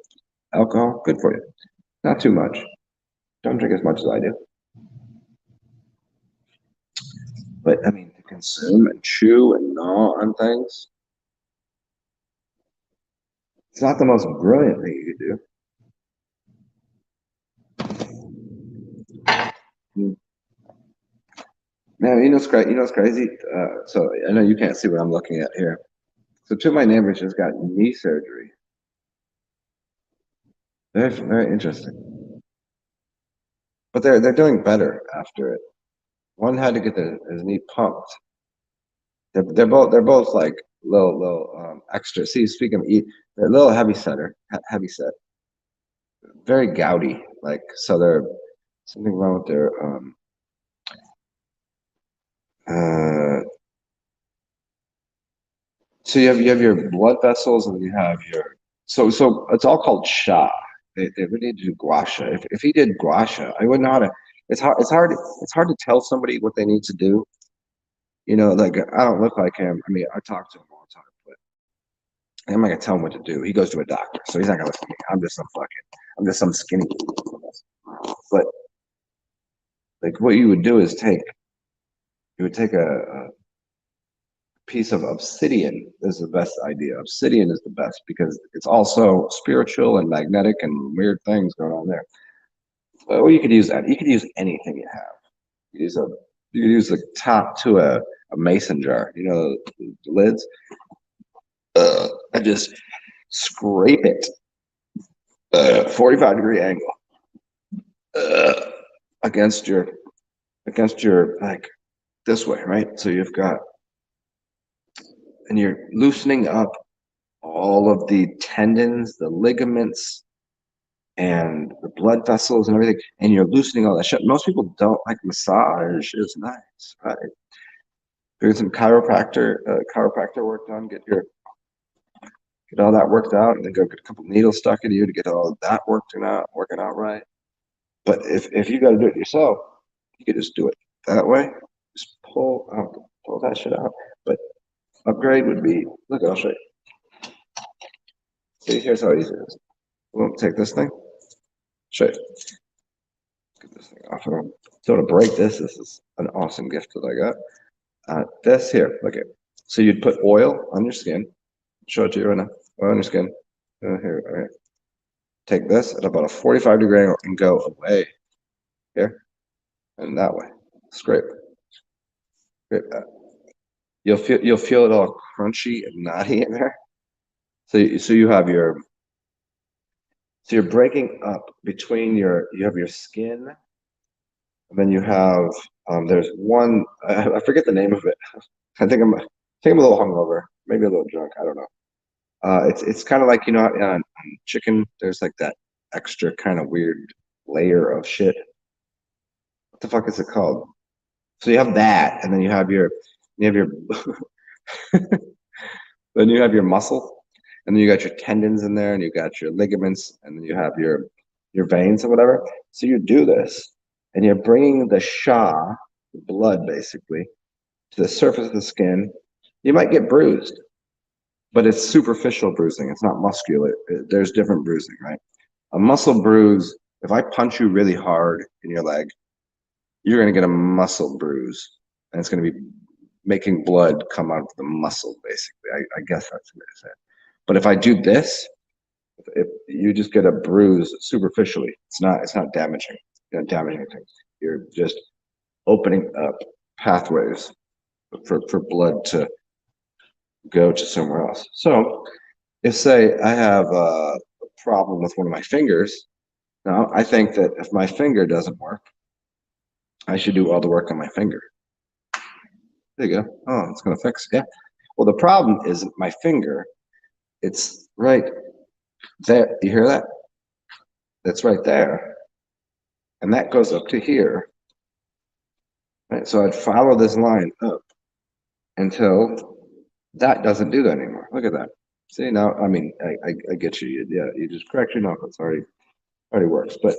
Alcohol, good for you. Not too much. Don't drink as much as I do. But I mean, to consume and chew and gnaw on things, it's not the most brilliant thing you could do. Man, what's crazy? So I know you can't see what I'm looking at here. So two of my neighbors just got knee surgery. Very, very interesting. But they're doing better after it. One had to get his knee pumped. They're both like little extra. See, speaking of eat, they're a little heavy set, very gouty. Like so, they're something wrong with their uh. So you have your blood vessels, and you have your so it's all called sha. They really need to do guasha. If he did guasha, I wouldn't know how to. It's hard to tell somebody what they need to do. Like I don't look like him. I mean, I talk to him all the time, but I'm not gonna tell him what to do. He goes to a doctor, so he's not gonna listen to me. I'm just some skinny. But like what you would do is you would take a piece of obsidian is the best idea. Obsidian is the best because it's also spiritual and magnetic and weird things going on there. Well, you could use that. You could use anything you have. You could use the top to a mason jar. The lids. And just scrape it 45-degree angle against your like this way, right? So and you're loosening up all of the tendons, the ligaments, and the blood vessels and everything, and you're loosening all that shit. Most people don't like massage. It's nice, right? Get some chiropractor work done. Get all that worked out, and then go get a couple needles stuck in you to get all of that working out right. But if you got to do it yourself, you could just do it that way. Just pull that shit out. But upgrade would be look. I'll show you. See, here's how easy it is. We'll take this thing. Show you. Get this thing off. I don't want to break this. This is an awesome gift that I got. This here, look at. So you'd put oil on your skin. Show it to you right now. Oil on your skin. Here, all right. Take this at about a 45-degree angle and go away. Here and that way. Scrape. Scrape that. You'll feel it all crunchy and knotty in there. So you have your So you're breaking up between you have your skin, and then you have, there's one, I forget the name of it. I think I'm a little hungover, maybe a little drunk, I don't know. It's kind of like, on chicken, there's like that extra kind of weird layer of shit. What the fuck is it called? So you have that, and then you have your then you have your muscle, and then you got your tendons in there, and you got your ligaments, and then you have your veins or whatever. So you do this, and you're bringing the sha, the blood basically, to the surface of the skin. You might get bruised, but it's superficial bruising. It's not muscular. There's different bruising, right? A muscle bruise, if I punch you really hard in your leg, you're going to get a muscle bruise, and it's going to be making blood come out of the muscle, basically. I guess that's the way to say it. But if I do this, if you just get a bruise superficially. It's not damaging. You're not damaging anything. You're just opening up pathways for blood to go to somewhere else. So if say I have a problem with one of my fingers, now I think that if my finger doesn't work, I should do all the work on my finger. There you go. Oh, it's gonna fix it. Yeah. Well, the problem is my finger. It's right there. You hear that? That's right there, and that goes up to here. Right. So I'd follow this line up until that doesn't do that anymore. Look at that. See now? I mean, I get you. Yeah, you just correct your knuckles. Already works. But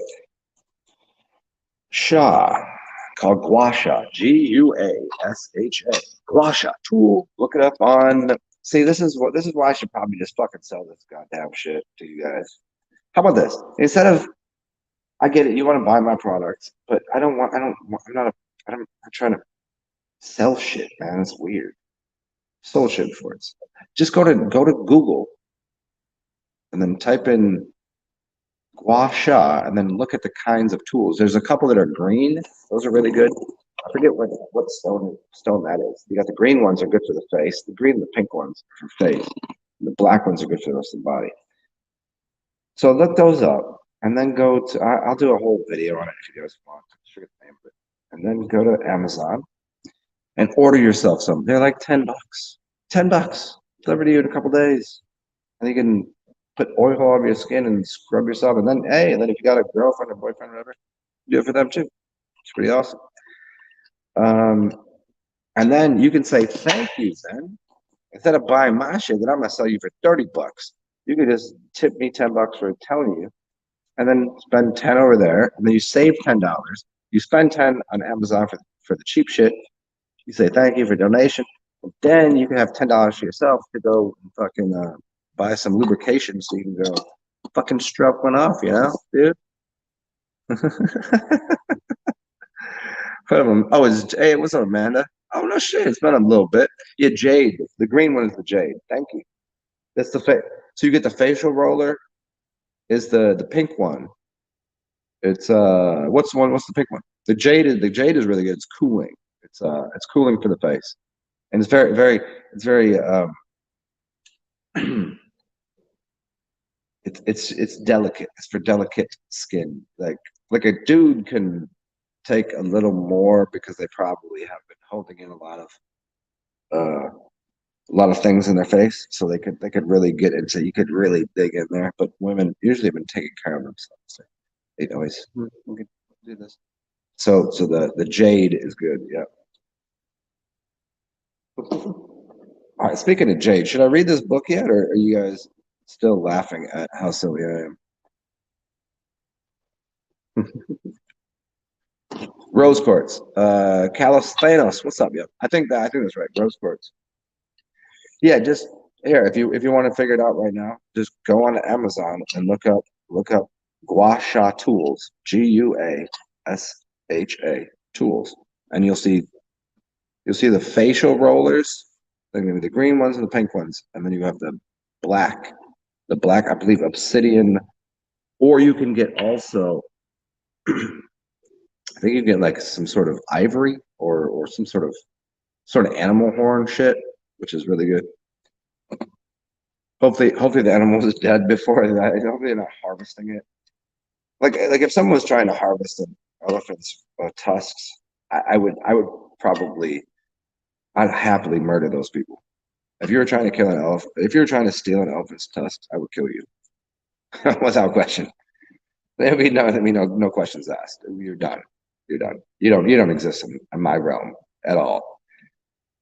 Sha, called gua sha, Guasha, gua sha tool. Look it up on. See, this is why I should probably just fucking sell this goddamn shit to you guys. How about this? Instead of, I get it, you want to buy my products, but I'm not trying to sell shit, man. It's weird. Sold shit before. Just go to Google and then type in gua sha and then look at the kinds of tools. There's a couple that are green. Those are really good. I forget what stone that is. You got the green ones are good for the face. The green and the pink ones are for face. And the black ones are good for the rest of the body. So look those up and then go to, I'll do a whole video on it if you guys want. I forget the name of it. And then go to Amazon and order yourself some. They're like $10. $10. Delivered to you in a couple days. And you can put oil all over your skin and scrub yourself. And then, hey, and then if you got a girlfriend or boyfriend or whatever, do it for them too. It's pretty awesome. And then you can say thank you, Zen. Instead of buying my shit that I'm gonna sell you for $30, you could just tip me $10 for telling you, and then spend 10 over there, and then you save $10. You spend 10 on Amazon for the cheap shit. You say thank you for donation, and then you can have $10 for yourself to go and fucking buy some lubrication so you can go fucking stroke one off, dude. Oh, hey, what's up, Amanda? Oh no shit, it's been a little bit. Yeah, Jade. The green one is the Jade. Thank you. That's the face. So you get the facial roller. Is the pink one? It's what's the one? What's the pink one? The Jade is really good. It's cooling. It's cooling for the face, and it's very it's very it's delicate. It's for delicate skin. Like a dude can take a little more because they probably have been holding in uh a lot of things in their face, so they could really get into. You could really dig in there, but women usually have been taking care of themselves. So they always we could do this. So the Jade is good. Yeah. All right. Speaking of Jade, should I read this book yet, or are you guys still laughing at how silly I am? Rose quartz. Calisthenos. What's up, yo? I think that's right. Rose quartz. Yeah, just here. If you want to figure it out right now, just go on Amazon and look up Gua Sha tools. Guasha tools, and you'll see the facial rollers. They're gonna be the green ones and the pink ones, and then you have black, the black. I believe obsidian, or you can get also. I think you get like some sort of ivory or some sort of animal horn shit, which is really good. Hopefully the animal is dead before that. Hopefully they're not harvesting it. Like if someone was trying to harvest an elephant's tusks, I would probably, I'd happily murder those people. If you were trying to kill an elephant, if you were trying to steal an elephant's tusks, I would kill you without question. There'd be no questions asked. You're done. You're done. You don't exist in my realm at all.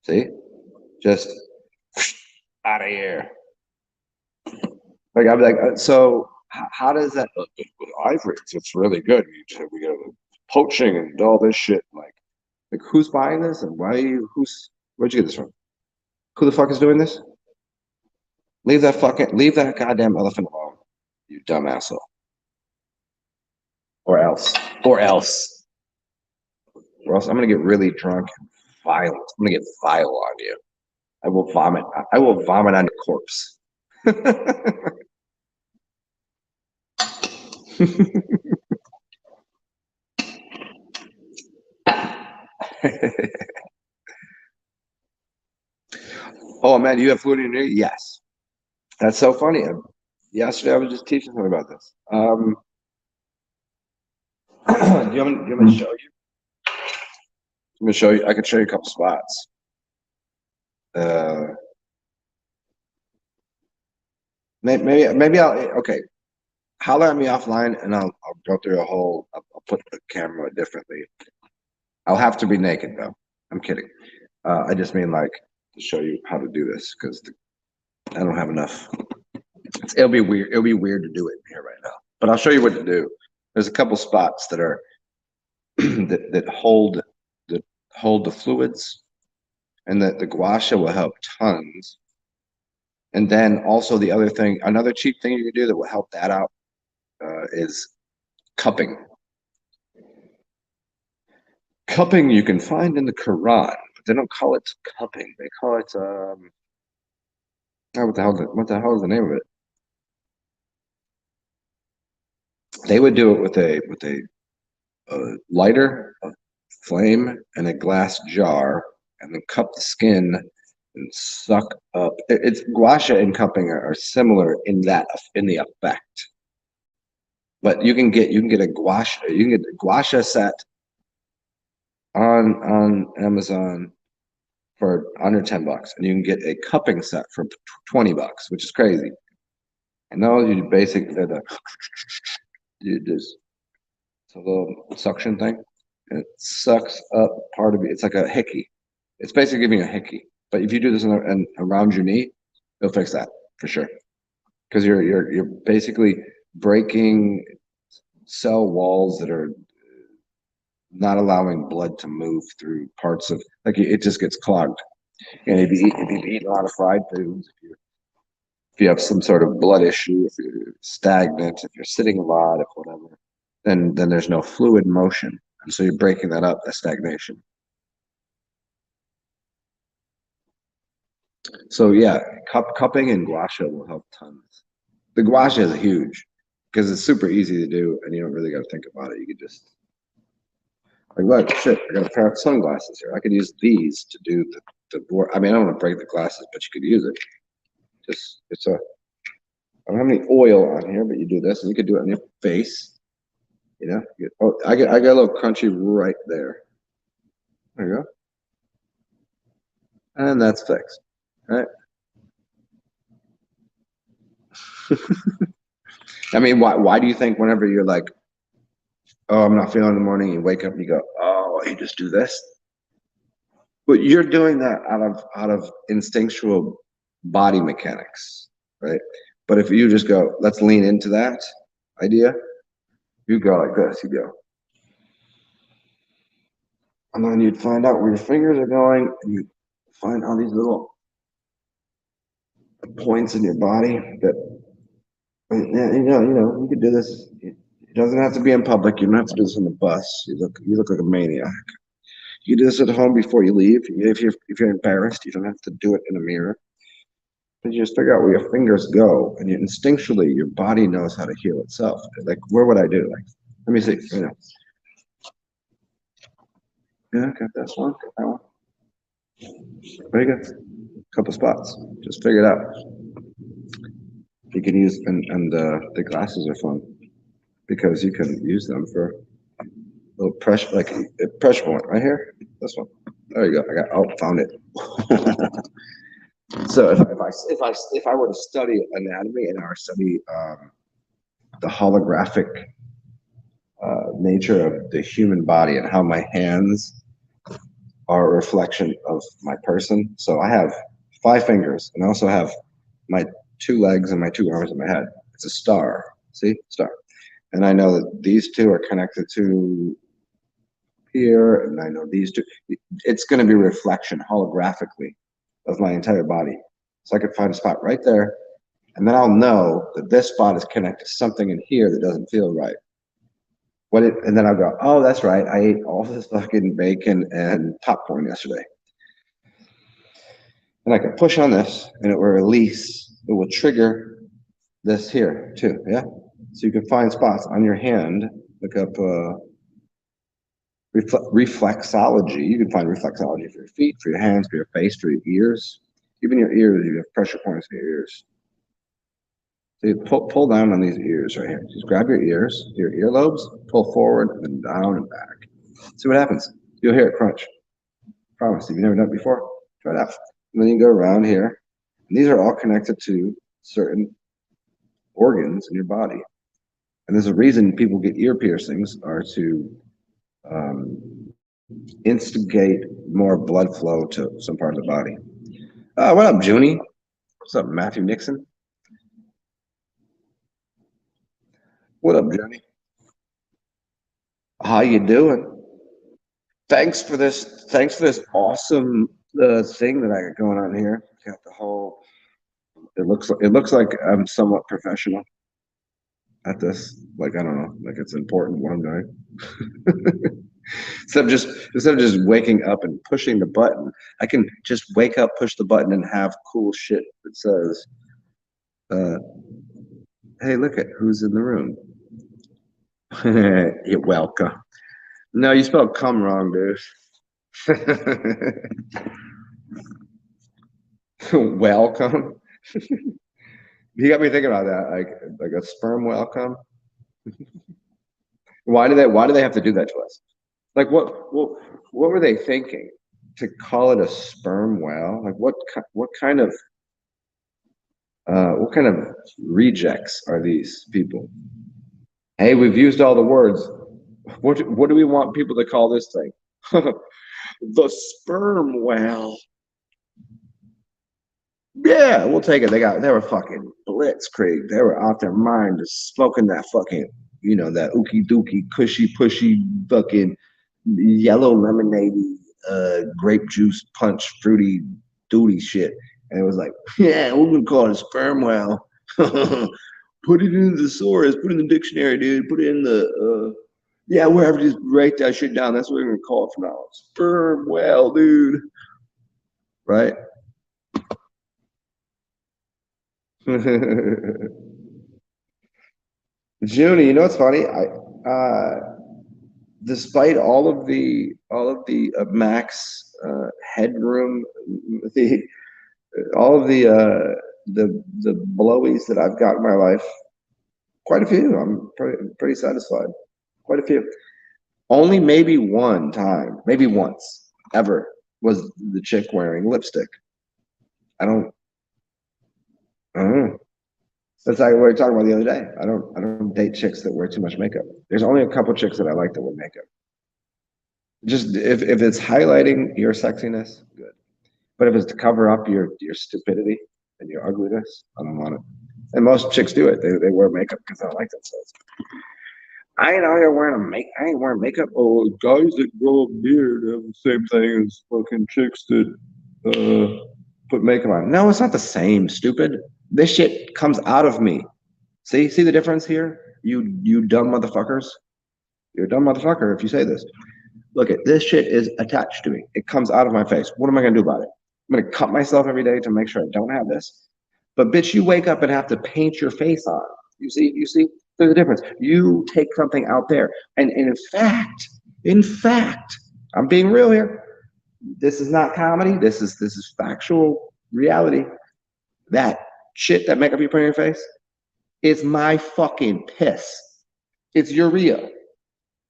See, just out of here. Like I'm like, so how does that look with ivory? It's really good. We go poaching and all this shit. Like who's buying this and why are you? Where'd you get this from? Who the fuck is doing this? Leave that goddamn elephant alone, you dumb asshole. Or else, or else, or else I'm gonna get really drunk and violent. I'm gonna get vile on you. I will vomit. I will vomit on your corpse. Oh man, you have food in your ear? Yes. That's so funny. Yesterday I was just teaching something about this. Do you want me to show you? I'm gonna show you. I can show you a couple spots. Uh, maybe I'll. Okay, holler at me offline, and I'll go through a whole. I'll put the camera differently. I'll have to be naked though. I'm kidding. I just mean like to show you how to do this because I don't have enough. It'll be weird. It'll be weird to do it here right now. But I'll show you what to do. There's a couple spots that are that hold the fluids, and that the gua sha will help tons. And then also the other thing, another cheap thing you can do that will help that out is cupping. Cupping you can find in the Quran, but they don't call it cupping. They call it what the hell is the name of it? They would do it with a lighter, a flame, and a glass jar, and then cup the skin and suck up. It's gua sha and cupping are similar in the effect. But you can get a gua sha set on Amazon for under $10, and you can get a cupping set for $20, which is crazy. And those you basically you just it's a little suction thing, and it sucks up part of it. It's like a hickey. It's basically giving you a hickey. But if you do this around your knee, it'll fix that for sure. Because you're basically breaking cell walls that are not allowing blood to move through parts of like it just gets clogged. And if you eat a lot of fried foods, if you have some sort of blood issue, if you're stagnant, if you're sitting a lot, if whatever, then there's no fluid motion, and so you're breaking that stagnation. So yeah, cupping and gua sha will help tons. The gua sha is huge because it's super easy to do, and you don't really got to think about it. You could just like, look, shit, I got a pair of sunglasses here. I could use these to do the board. I mean, I don't want to break the glasses, but you could use it. Just I don't have any oil on here, but you do this, and you could do it on your face. You know, oh, I got a little crunchy right there. There you go, and that's fixed. All right. I mean, why do you think whenever you're like, oh, I'm not feeling in the morning, you wake up and you go, oh, you just do this? But you're doing that out of instinctual body mechanics, right? But if you just go, let's lean into that idea, you go like this, you go. And then you'd find out where your fingers are going, and you find all these little points in your body that you could do this. It doesn't have to be in public. You don't have to do this on the bus. You look like a maniac. You do this at home before you leave. If you're embarrassed, you don't have to do it in a mirror. But you just figure out where your fingers go, and instinctually your body knows how to heal itself. Like, where would I do? Like, let me see. Yeah, got this one, got that one. Very good. Couple spots. Just figure it out. You can use, and the glasses are fun because you can use them for a little pressure, like a pressure point right here. This one. There you go. Found it. So if I were to study anatomy and I were to study the holographic nature of the human body and how my hands are a reflection of my person. So I have 5 fingers, and I also have my 2 legs and my 2 arms and my head. It's a star. See, star. And I know that these two are connected to here, and I know these two. It's going to be a reflection holographically of my entire body. So I could find a spot right there, and then I'll know that this spot is connected to something in here that doesn't feel right. And then I'll go, oh, that's right. I ate all this fucking bacon and popcorn yesterday. And I can push on this, and it will release. It will trigger this here too. Yeah. So you can find spots on your hand. Look up reflexology. You can find reflexology for your feet, for your hands, for your face, for your ears. Even your ears, you have pressure points in your ears. So you pull down on these ears right here. Just grab your ears, your earlobes, pull forward and down and back. See what happens. You'll hear it crunch. Promise. If you've never done it before, try it out. And then you go around here. And these are all connected to certain organs in your body. And there's a reason people get ear piercings are to instigate more blood flow to some part of the body. What up, Junie? What's up, Matthew Nixon? What up, Junie? How you doing? Thanks for this awesome thing that I got going on here. Got the whole. It looks like I'm somewhat professional at this. Like, I don't know, like it's important what I'm doing. instead of just waking up and pushing the button, I can just wake up, push the button, and have cool shit that says, "Hey, look at who's in the room." You're welcome. No, you spelled "come" wrong, dude. Welcome. You got me thinking about that, like a sperm welcome. Why do they have to do that to us? Like what were they thinking to call it a sperm whale? Like what kind of rejects are these people? Hey, we've used all the words. What do we want people to call this thing? The sperm whale. Yeah, we'll take it. They were fucking blitzkrieg. They were out their mind just smoking that fucking, that ookie dookie, cushy pushy fucking yellow lemonade, grape juice punch, fruity duty shit. And it was like, yeah, we're gonna call it a sperm whale. Put it in the thesaurus, put it in the dictionary, dude. Put it in the wherever, just write that shit down. That's what we're gonna call it from now on. Sperm whale, dude. Right? Junie, you know what's funny? Despite all of the max headroom, all of the blowies that I've got in my life, quite a few. I'm pretty satisfied. Quite a few. Only maybe one time, maybe once ever, was the chick wearing lipstick. I don't know. That's like what we were talking about the other day. I don't date chicks that wear too much makeup. There's only a couple chicks that I like that wear makeup. Just if it's highlighting your sexiness, good. But if it's to cover up your stupidity and your ugliness, I don't want it. And most chicks do it. They wear makeup because they don't like themselves. I ain't out here I ain't wearing makeup. Oh, guys that grow a beard have the same thing as fucking chicks that put makeup on. No, it's not the same, stupid. This shit comes out of me. See the difference here? You dumb motherfuckers. You're a dumb motherfucker if you say this. Look at this shit is attached to me. It comes out of my face. What am I gonna do about it? I'm gonna cut myself every day to make sure I don't have this. But bitch, you wake up and have to paint your face on. You see, there's a difference. You take something out there, and in fact, I'm being real here. This is not comedy. This is factual reality. That shit, that makeup you put on your face, It's my fucking piss. It's urea.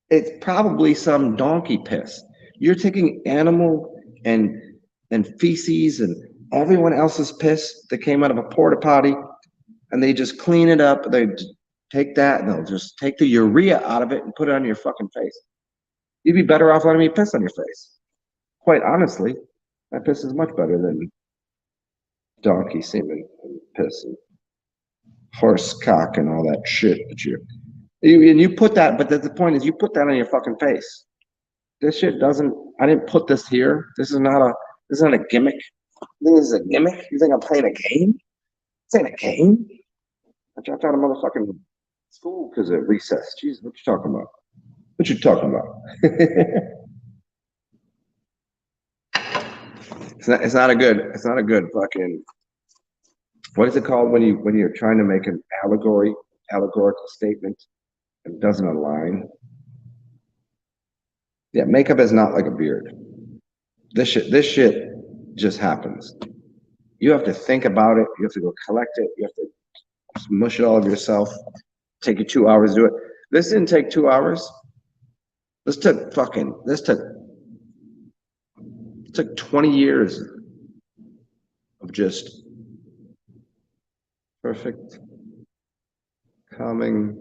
It's probably some donkey piss. You're taking animal and feces and everyone else's piss that came out of a porta potty, and they just clean it up. They take that and they'll just take the urea out of it and put it on your fucking face. You'd be better off letting me piss on your face. Quite honestly, that piss is much better than donkey semen and piss and horse cock and all that shit that you put that. But the point is, you put that on your fucking face. This shit doesn't. I didn't put this here. This is not a gimmick. You think this is a gimmick? You think I'm playing a game? This ain't a game. I dropped out of motherfucking school because of recess. Jeez, what you talking about? What you talking about? It's not a good. It's not a good fucking. What is it called when you're trying to make an allegorical statement and it doesn't align? Yeah, makeup is not like a beard. This shit just happens. You have to think about it. You have to go collect it. You have to mush it all of yourself. Take you 2 hours to do it. This didn't take 2 hours. This took 20 years of just perfect calming.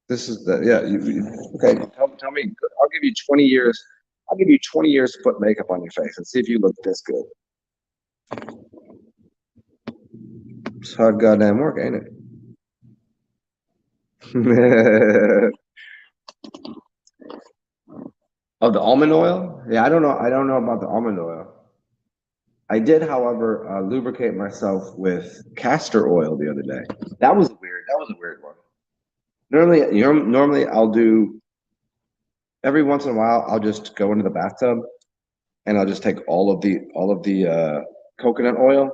This is the yeah. Okay, tell me. I'll give you 20 years. I'll give you 20 years to put makeup on your face and see if you look this good. It's hard goddamn work, ain't it? Of the almond oil? Yeah, I don't know. I don't know about the almond oil. I did, however, lubricate myself with castor oil the other day. That was weird. That was a weird one. Normally I'll do every once in a while. I'll just go into the bathtub and I'll just take all of the coconut oil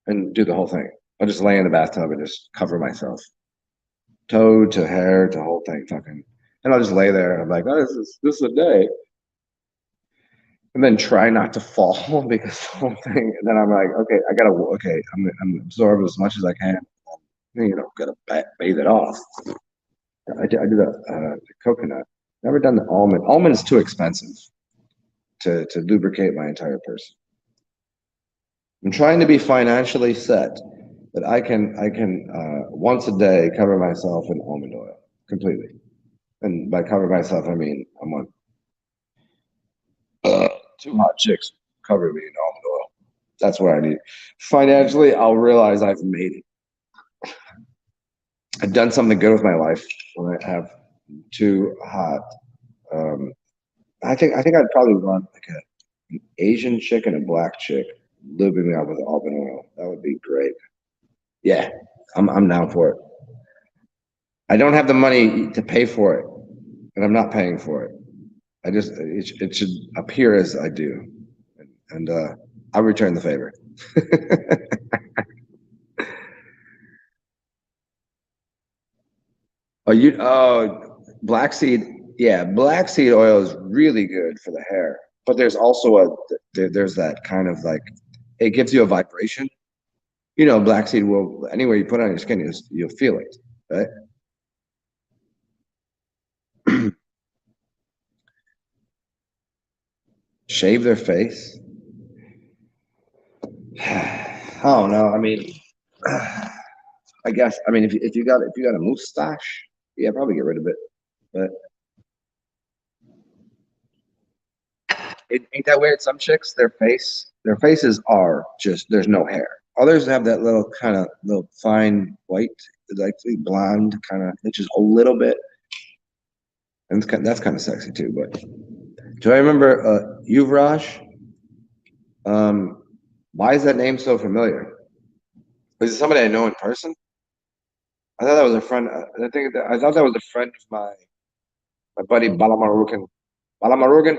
and do the whole thing. I'll just lay in the bathtub and just cover myself, toe to hair to whole thing, fucking, and I'll just lay there and I'm like, oh, this is a day, and then try not to fall because the whole thing. And then I'm like, I'm absorb as much as I can. Gotta bathe it off. I do the coconut. Never done the almond. Almond is too expensive to lubricate my entire person. I'm trying to be financially set that I can once a day cover myself in almond oil completely. And by cover myself, I mean I want two hot chicks cover me in almond oil. That's what I need. Financially, I'll realize I've made it. I've done something good with my life when I have two hot. I think I'd probably want like an Asian chick and a black chick lubing me up with almond oil. That would be great. Yeah, I'm down for it. I don't have the money to pay for it, and I'm not paying for it. It should appear as I do, and I'll return the favor. Black seed. Yeah, black seed oil is really good for the hair, but there's also there's that kind of like it gives you a vibration. Black seed will anywhere you put it on your skin, you'll feel it, right? Shave their face. I don't know. I mean, I guess. I mean, if you got a mustache, yeah, probably get rid of it. But it ain't that weird. Some chicks, their faces are just there's no hair. Others have that little kind of little fine white, like blonde kind of, which is a little bit, and that's kind of sexy too. But do I remember Yuvraj? Why is that name so familiar? Is it somebody I know in person? I thought that was a friend. I thought that was a friend of my buddy Balamarugan. Balamarugan.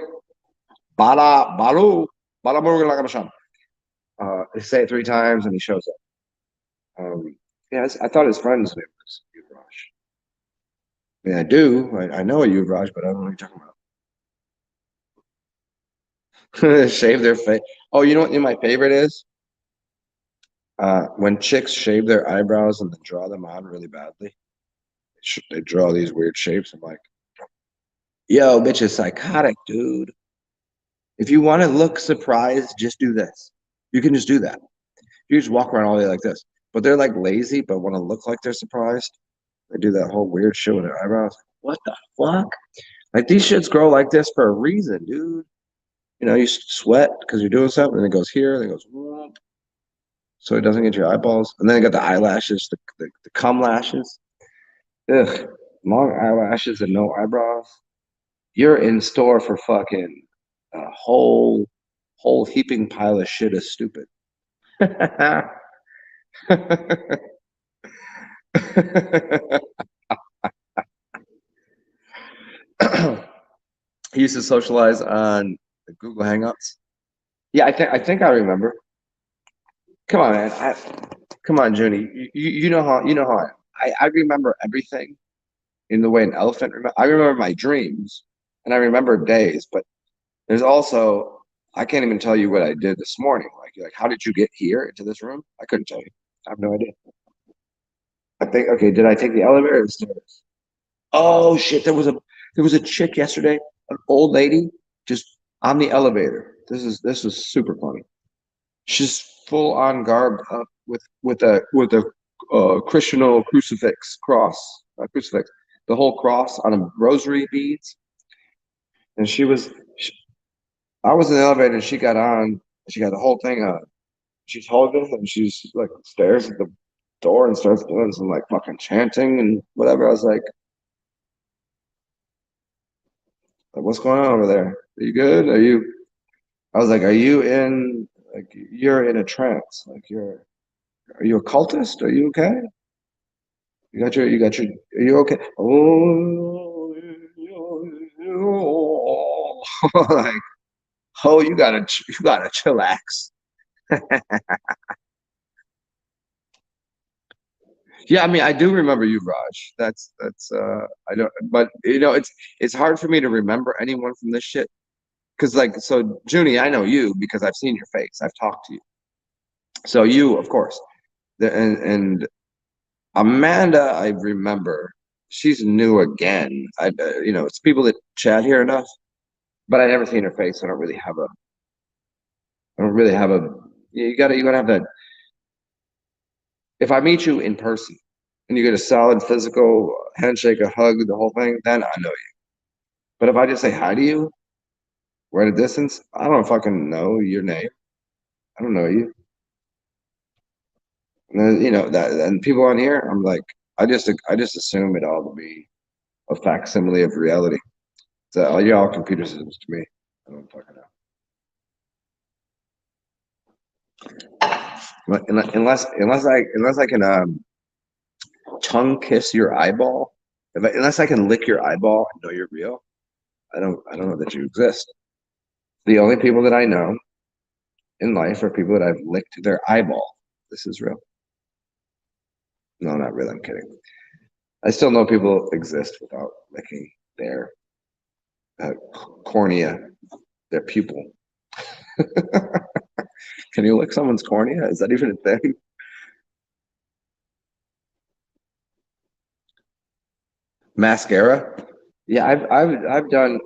Balamurugan Lakamasham. They say it 3 times and he shows up. Yeah, I thought his friend's name was Yuvraj. I mean, I do. I know a Yuvraj, but I don't know what you're talking about. Shave their face. Oh, you know what my favorite is? When chicks shave their eyebrows and then draw them on really badly, they draw these weird shapes. I'm like, yo, bitch is psychotic, dude. If you want to look surprised, just do this. You can just do that. You just walk around all day like this. But they're like lazy, but want to look like they're surprised. They do that whole weird shit with their eyebrows. What the fuck? Like these shits grow like this for a reason, dude. You know, you sweat because you're doing something, and it goes here, and it goes whoop, so it doesn't get your eyeballs. And then you got the eyelashes, the cum lashes. Ugh, long eyelashes and no eyebrows. You're in store for fucking a whole heaping pile of shit is stupid. He used to socialize on the Google Hangouts. Yeah, I think I remember. Come on, man. Come on, Junie. You know how I remember everything in the way an elephant remember. I remember my dreams and I remember days, but there's also I can't even tell you what I did this morning. Like how did you get here into this room? I couldn't tell you. I have no idea. I think okay, did I take the elevator or the stairs? Oh shit, there was a chick yesterday, an old lady, just on the elevator. This was super funny. She's full on garb with a Christian crucifix cross, crucifix, the whole cross on a rosary beads. And I was in the elevator and she got on. She got the whole thing on. She's holding and she's like stares at the door and starts doing some like fucking chanting and whatever. I was like, what's going on over there? Are you good? I was like, are you in like you're in a trance? Like are you a cultist? Are you okay? Are you okay? Oh, like, oh, you gotta chillax. Yeah, I mean, I do remember you, Raj. I don't, but it's hard for me to remember anyone from this shit. Cause like, so Junie, I know you because I've seen your face. I've talked to you. So you, of course, and Amanda, I remember. She's new again. It's people that chat here enough, but I never seen her face. I don't really have a. You gotta have that. If I meet you in person and you get a solid physical handshake, a hug, the whole thing, then I know you. But if I just say hi to you, we're at a distance, I don't fucking know your name. I don't know you. And then, that, and people on here, I'm like, I just assume it all to be a facsimile of reality. So all y'all computer systems to me. I don't fucking know. Unless I can tongue kiss your eyeball, unless I can lick your eyeball and know you're real, I don't know that you exist. The only people that I know in life are people that I've licked their eyeball. This is real. No, not really. I'm kidding. I still know people exist without licking their uh, cornea, their pupil. Can you lick someone's cornea? Is that even a thing? Mascara? Yeah, I've done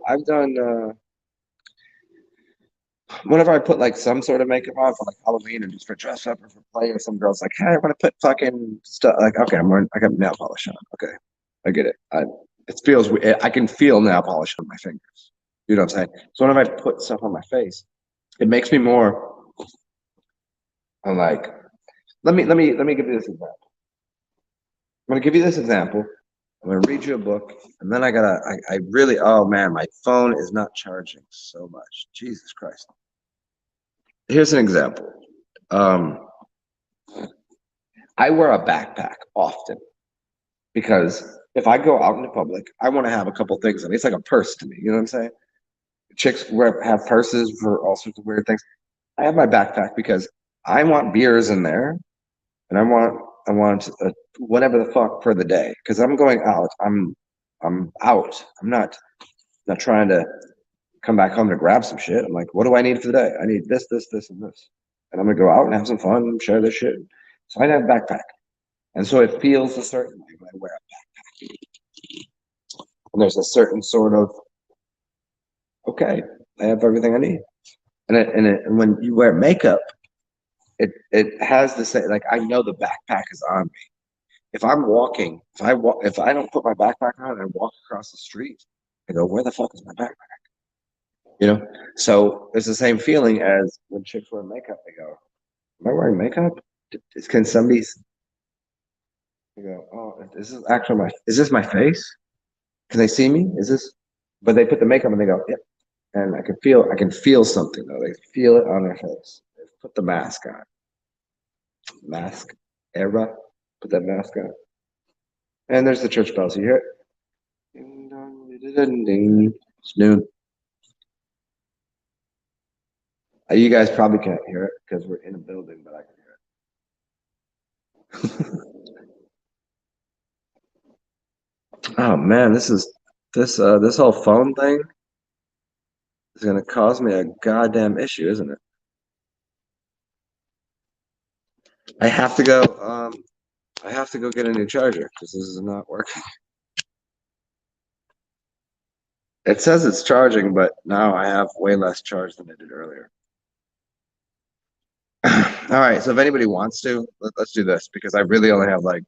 whenever I put like some sort of makeup on for like Halloween or just for dress up or for play or some girls like, hey, I want to put fucking stuff like okay, I got nail polish on. Okay. I get it. It feels I can feel nail polish on my fingers. You know what I'm saying? So whenever I put stuff on my face, it makes me more I'm like, let me give you this example. I'm gonna give you this example. I'm gonna read you a book, and then I really, oh man, my phone is not charging so much. Jesus Christ. Here's an example. Um, I wear a backpack often because if I go out in the public, I want to have a couple things. I mean, it's like a purse to me. You know what I'm saying? Chicks have purses for all sorts of weird things. I have my backpack because I want beers in there, and I want whatever the fuck for the day because I'm going out. I'm out. I'm not trying to come back home to grab some shit. I'm like, what do I need for the day? I need this, this, this, and this. And I'm gonna go out and have some fun, share this shit. So I have a backpack. And so it feels a certain way when I wear it. And there's a certain sort of, okay, I have everything I need. And when you wear makeup, it has the same, like I know the backpack is on me. If I'm walking, if I don't put my backpack on and I walk across the street, I go, where the fuck is my backpack? You know? So it's the same feeling as when chicks wear makeup. They go, am I wearing makeup? Can somebody you go, oh, is this my face? Can they see me? Is this? But they put the makeup and they go, yep. And I can feel something though. They feel it on their face. They put the mask on. Mask era. Put that mask on. And there's the church bells. You hear it? Ding dong, ding, ding, ding. It's noon. You guys probably can't hear it because we're in a building, but I can hear it. Oh man, this whole phone thing is gonna cause me a goddamn issue, isn't it? I have to go. I have to go get a new charger because this is not working. It says it's charging, but now I have way less charge than I did earlier. All right, so if anybody wants to, let's do this because I really only have like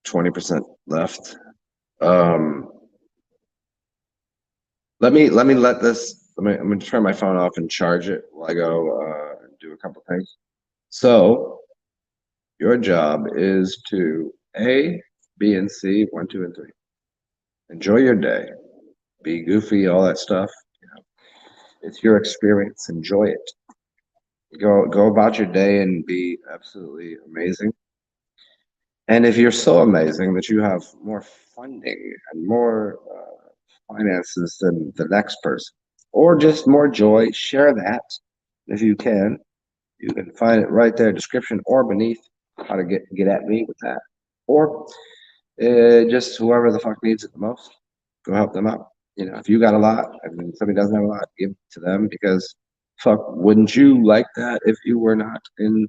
20% left. Um, I'm gonna turn my phone off and charge it while I go and do a couple things. So your job is to A, B, and C, one, two, and three. Enjoy your day. Be goofy, all that stuff. You know, it's your experience. Enjoy it. Go about your day and be absolutely amazing. And if you're so amazing that you have more funding and more finances than the next person, or just more joy, share that if you can. You can find it right there, description or beneath, how to get at me with that, or just whoever the fuck needs it the most, go help them out. You know, if you got a lot, I mean, somebody doesn't have a lot, give to them because fuck, wouldn't you like that if you were not in,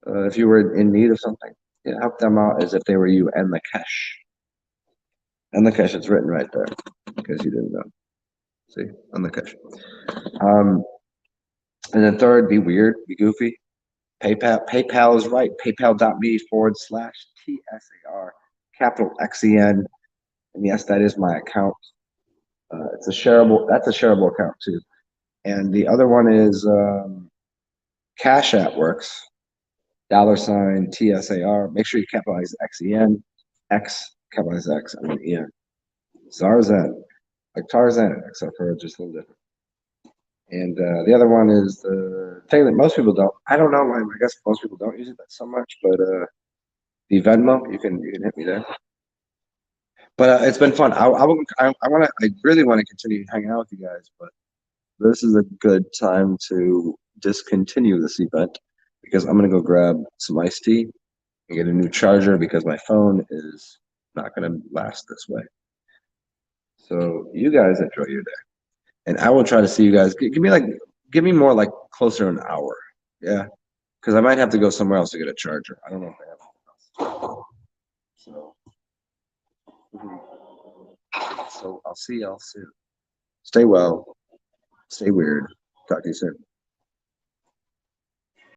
if you were in need of something? Yeah, help them out as if they were you and the cash. And the cash, it's written right there because you didn't know. See, on the cash. Um, and then third, be weird, be goofy. PayPal is right. PayPal.me/TSAR, capital XEN. And yes, that is my account. It's a shareable. That's a shareable account too. And the other one is Cash App works. $ TSAR. Make sure you capitalize XEN. X capitalize X and then EN. Zarzan, like Tarzan, except for just a little different. And the other one is the thing that most people don't. I don't know. I guess most people don't use it that so much, but the Venmo, you can hit me there. But it's been fun. I really want to continue hanging out with you guys, but this is a good time to discontinue this event because I'm gonna go grab some iced tea and get a new charger because my phone is not gonna last this way. So you guys enjoy your day, and I will try to see you guys. Give me more like closer to an hour, yeah, because I might have to go somewhere else to get a charger. I don't know if I have. So, so I'll see y'all soon. Stay well. Stay weird. Talk to you soon.